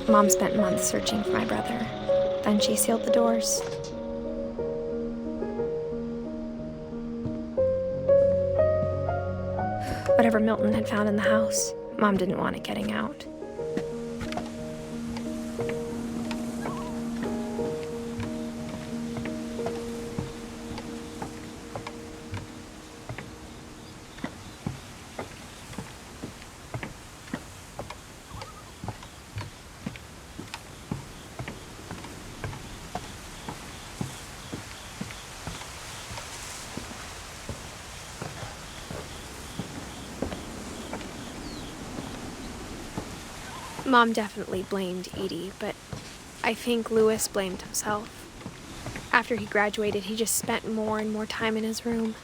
Mom spent months searching for my brother. Then she sealed the doors. Whatever Milton had found in the house, Mom didn't want it getting out. Mom definitely blamed Edie, but I think Louis blamed himself. After he graduated, he just spent more and more time in his room,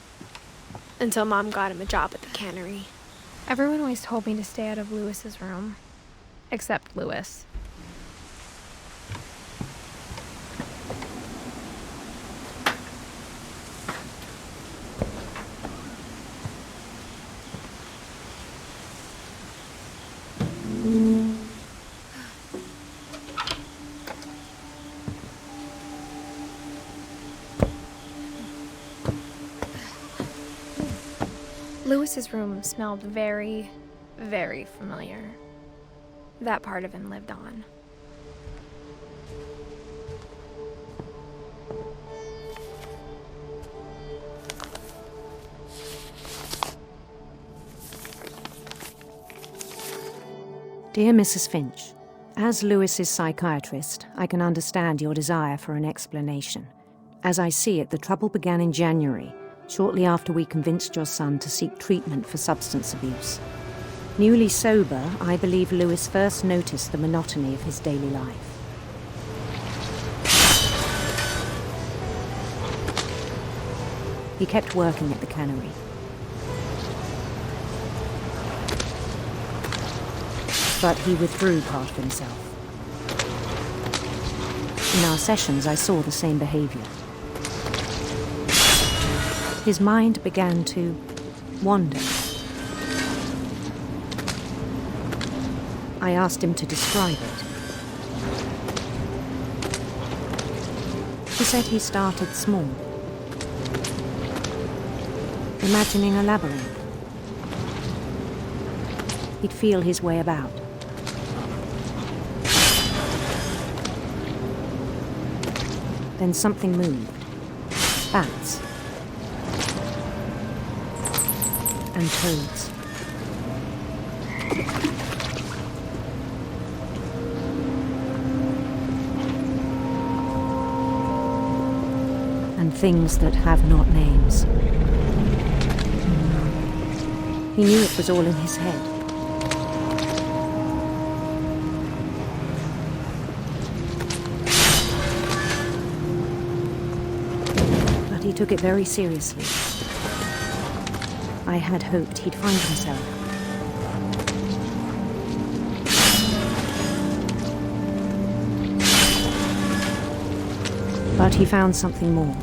until Mom got him a job at the cannery. Everyone always told me to stay out of Louis's room, except Louis. Louis's room smelled very, very familiar. That part of him lived on. Dear Mrs. Finch, as Louis's psychiatrist, I can understand your desire for an explanation. As I see it, the trouble began in January, shortly after we convinced your son to seek treatment for substance abuse. Newly sober, I believe Louis first noticed the monotony of his daily life. He kept working at the cannery. But he withdrew part of himself. In our sessions, I saw the same behavior. His mind began to wander. I asked him to describe it. He said he started small, imagining a labyrinth. He'd feel his way about. Then something moved. Bats. And toads. and things that have not names. He knew it was all in his head. But he took it very seriously. I had hoped he'd find himself. But he found something more.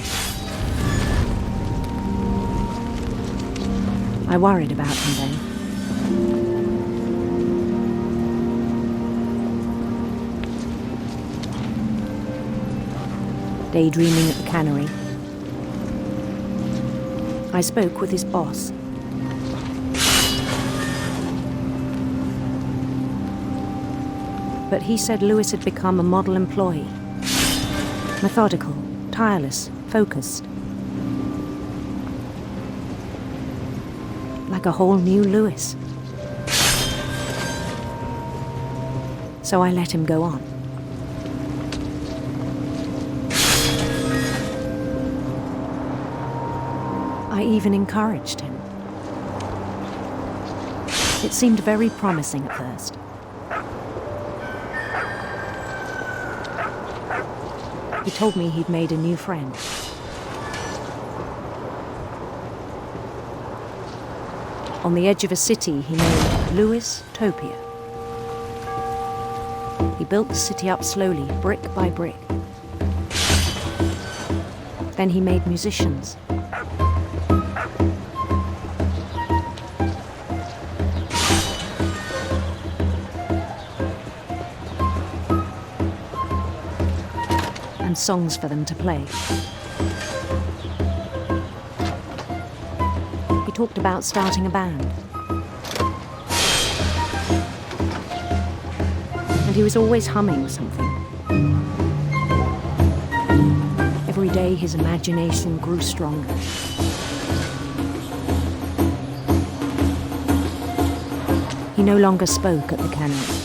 I worried about him then. Daydreaming at the cannery, I spoke with his boss. But he said Lewis had become a model employee. Methodical, tireless, focused. Like a whole new Lewis. So I let him go on. I even encouraged him. It seemed very promising at first. He told me he'd made a new friend. On the edge of a city he named Lewis Topia. He built the city up slowly, brick by brick. Then he made musicians. And songs for them to play. He talked about starting a band. And he was always humming something. Every day his imagination grew stronger. He no longer spoke at the cannery.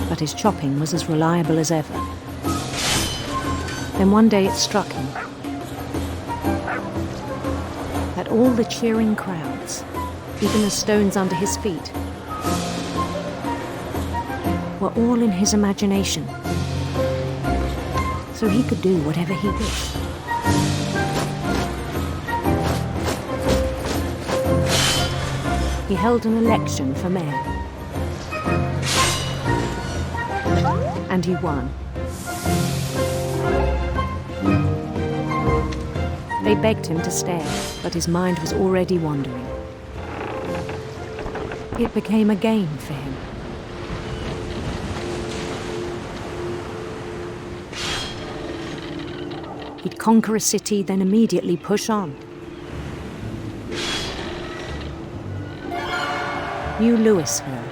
But his chopping was as reliable as ever. Then one day it struck him that all the cheering crowds, even the stones under his feet, were all in his imagination, so he could do whatever he wished. He held an election for mayor. And he won. They begged him to stay, but his mind was already wandering. It became a game for him. He'd conquer a city, then immediately push on. New Louisville.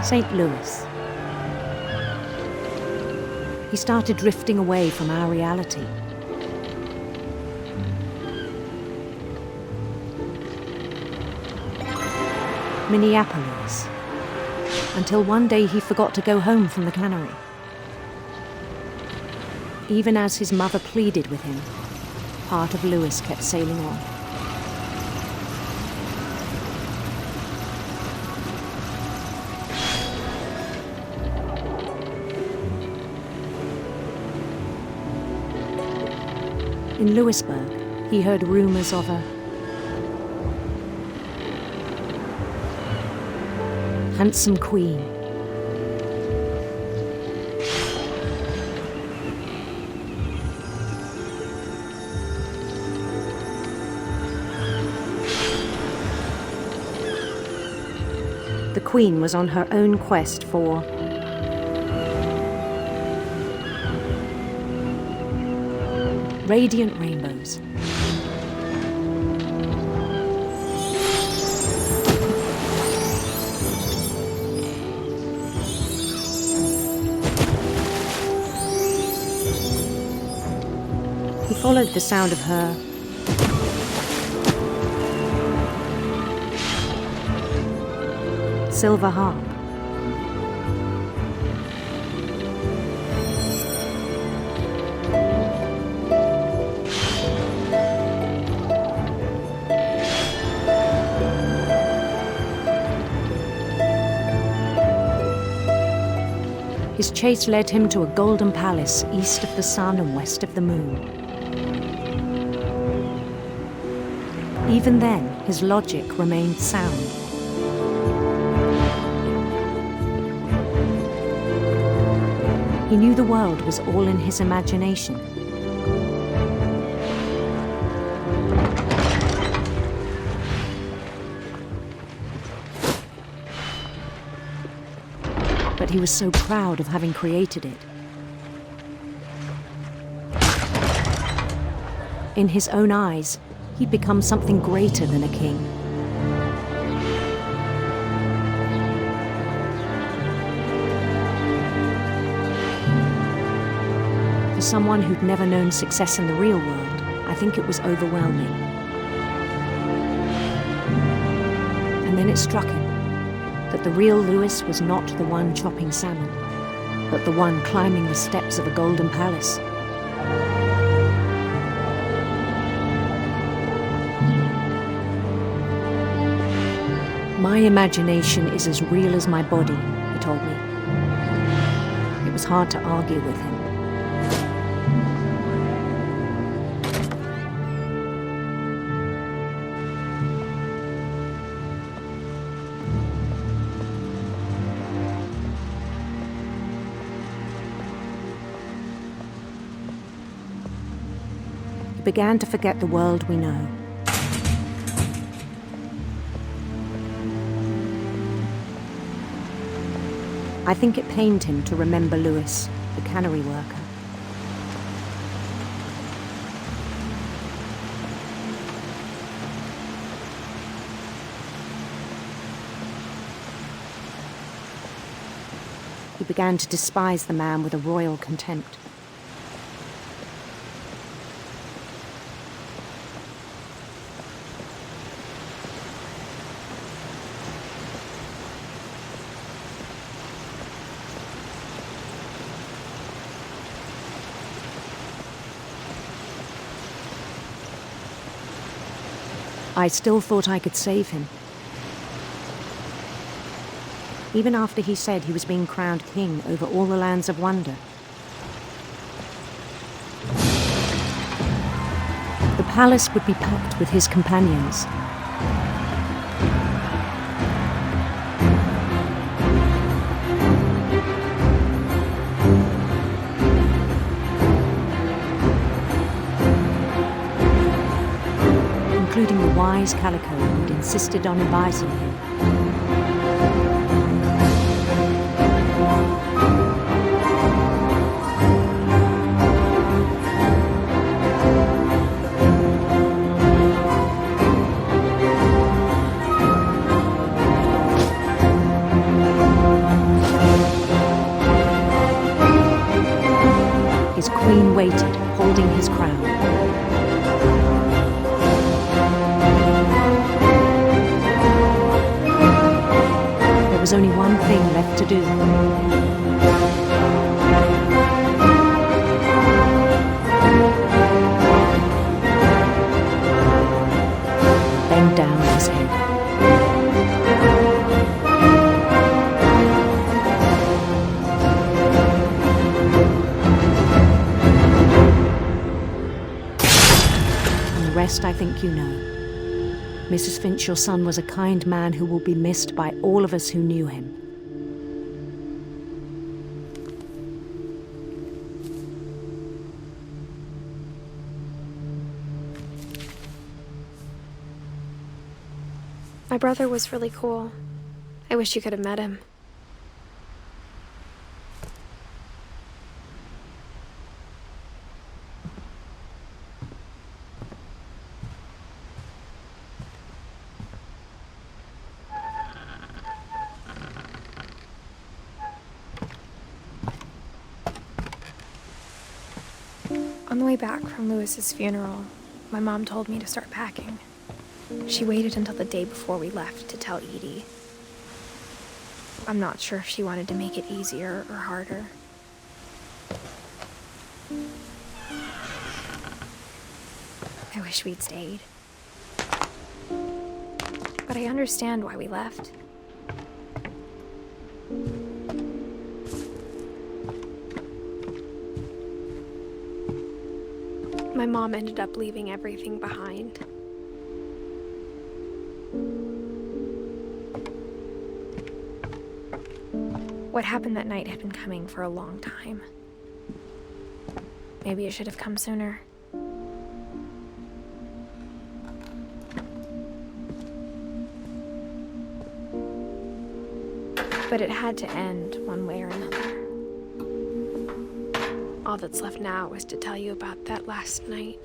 St. Louis. He started drifting away from our reality. Minneapolis. Until one day he forgot to go home from the cannery. Even as his mother pleaded with him, part of Lewis kept sailing on. In Lewisburg, he heard rumors of a handsome queen. The queen was on her own quest for radiant rainbows. He followed the sound of her silver harp. His chase led him to a golden palace east of the sun and west of the moon. Even then, his logic remained sound. He knew the world was all in his imagination. But he was so proud of having created it. In his own eyes, he'd become something greater than a king. For someone who'd never known success in the real world, I think it was overwhelming. And then it struck him that the real Lewis was not the one chopping salmon, but the one climbing the steps of a golden palace. My imagination is as real as my body, he told me. It was hard to argue with him. He began to forget the world we know. I think it pained him to remember Lewis, the cannery worker. He began to despise the man with a royal contempt. I still thought I could save him. Even after he said he was being crowned king over all the lands of wonder. The palace would be packed with his companions. Including the wise Calico who'd insisted on advising him. His queen waited, holding his crown. There was only one thing left to do. Bend down his head. And the rest I think you know. Mrs. Finch, your son was a kind man who will be missed by all of us who knew him. My brother was really cool. I wish you could have met him. On the way back from Lewis's funeral, my mom told me to start packing. She waited until the day before we left to tell Edie. I'm not sure if she wanted to make it easier or harder. I wish we'd stayed. But I understand why we left. My mom ended up leaving everything behind. What happened that night had been coming for a long time. Maybe it should have come sooner. But it had to end one way or another. All that's left now is to tell you about that last night.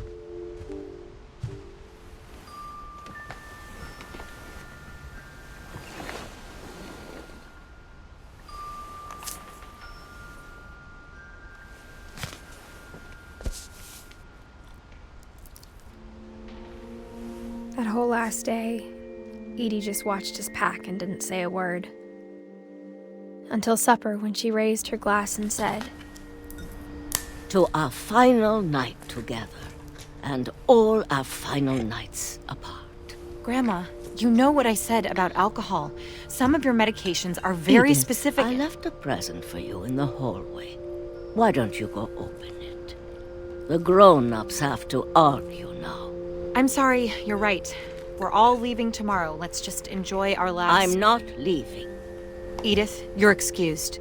That whole last day, Edie just watched us pack and didn't say a word. Until supper, when she raised her glass and said, "To our final night together, and all our final nights apart." Grandma, you know what I said about alcohol. Some of your medications are very Edith, specific. I left a present for you in the hallway. Why don't you go open it? The grown-ups have to argue now. I'm sorry, you're right. We're all leaving tomorrow. Let's just enjoy our last... I'm not leaving. Edith, you're excused.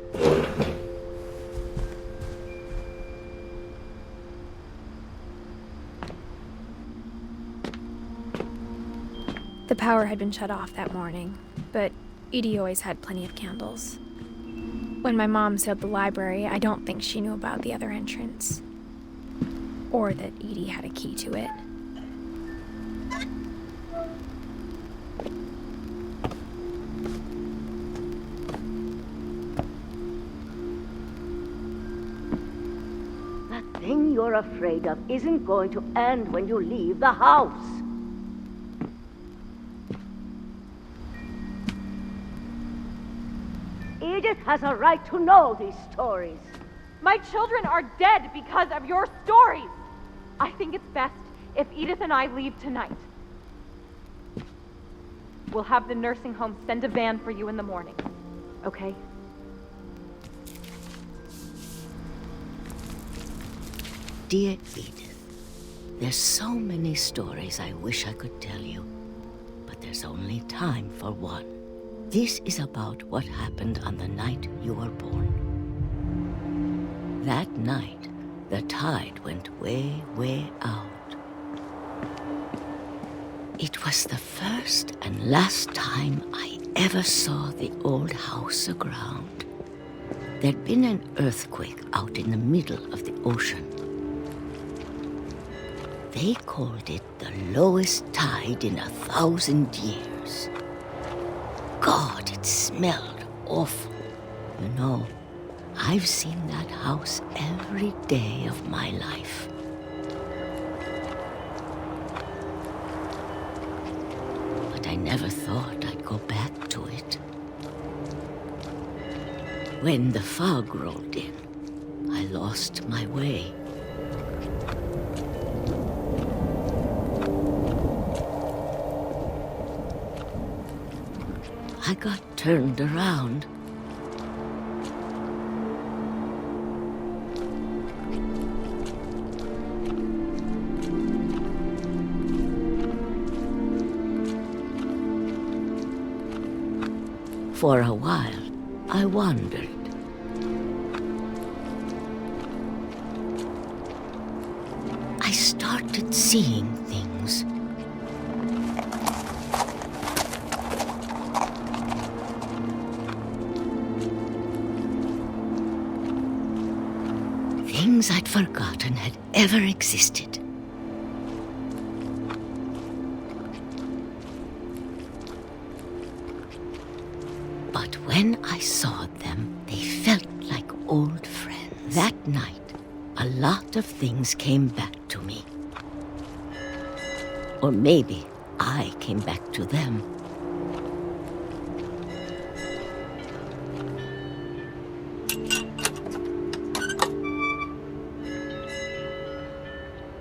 The power had been shut off that morning, but Edie always had plenty of candles. When my mom sealed the library, I don't think she knew about the other entrance. Or that Edie had a key to it. The thing you're afraid of isn't going to end when you leave the house. Edith has a right to know these stories. My children are dead because of your stories. I think it's best if Edith and I leave tonight. We'll have the nursing home send a van for you in the morning, okay? Dear Edith, there's so many stories I wish I could tell you, but there's only time for one. This is about what happened on the night you were born. That night, the tide went way, way out. It was the first and last time I ever saw the old house aground. There'd been an earthquake out in the middle of the ocean. They called it the lowest tide in 1,000 years. God, it smelled awful. You know, I've seen that house every day of my life. But I never thought I'd go back to it. When the fog rolled in, I lost my way. I got turned around. For a while, I wandered. I started seeing things. Things I'd forgotten had ever existed. But when I saw them, they felt like old friends. That night, a lot of things came back to me. Or maybe I came back to them.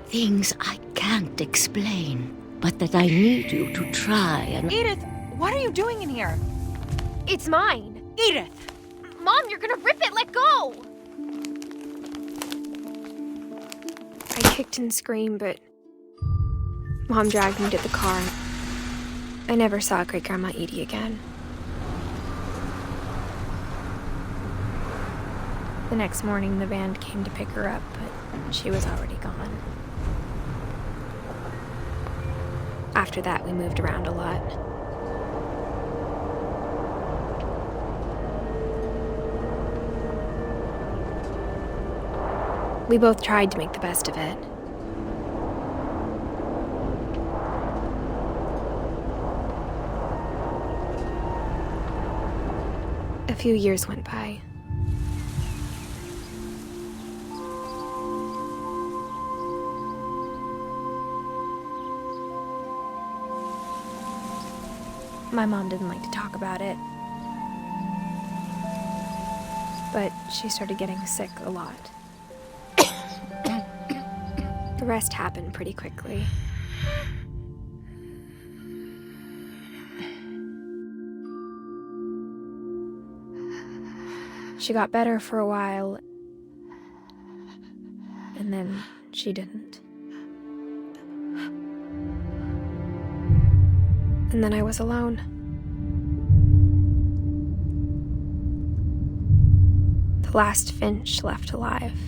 Things I can't explain, but that I need you to try and... Edith, what are you doing in here? It's mine. Edith! Mom, you're gonna rip it! Let go! I kicked and screamed, but Mom dragged me to the car. I never saw Great-Grandma Edie again. The next morning, the band came to pick her up, but she was already gone. After that, we moved around a lot. We both tried to make the best of it. A few years went by. My mom didn't like to talk about it, but she started getting sick a lot. The rest happened pretty quickly. She got better for a while, and then she didn't. And then I was alone. The last Finch left alive.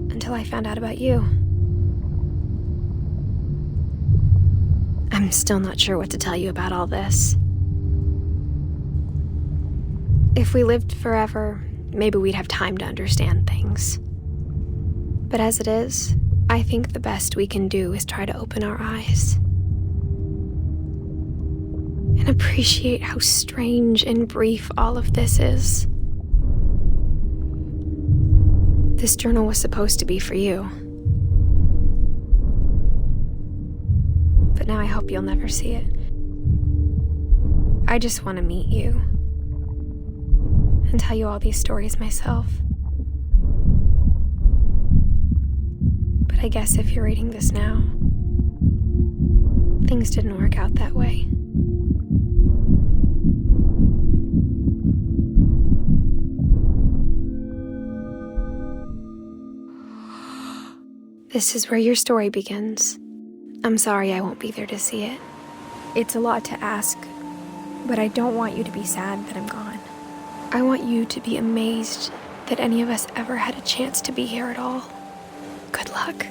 Until I found out about you. I'm still not sure what to tell you about all this. If we lived forever, maybe we'd have time to understand things. But as it is, I think the best we can do is try to open our eyes and appreciate how strange and brief all of this is. This journal was supposed to be for you. But now I hope you'll never see it. I just want to meet you and tell you all these stories myself. But I guess if you're reading this now, things didn't work out that way. This is where your story begins. I'm sorry I won't be there to see it. It's a lot to ask, but I don't want you to be sad that I'm gone. I want you to be amazed that any of us ever had a chance to be here at all. Good luck.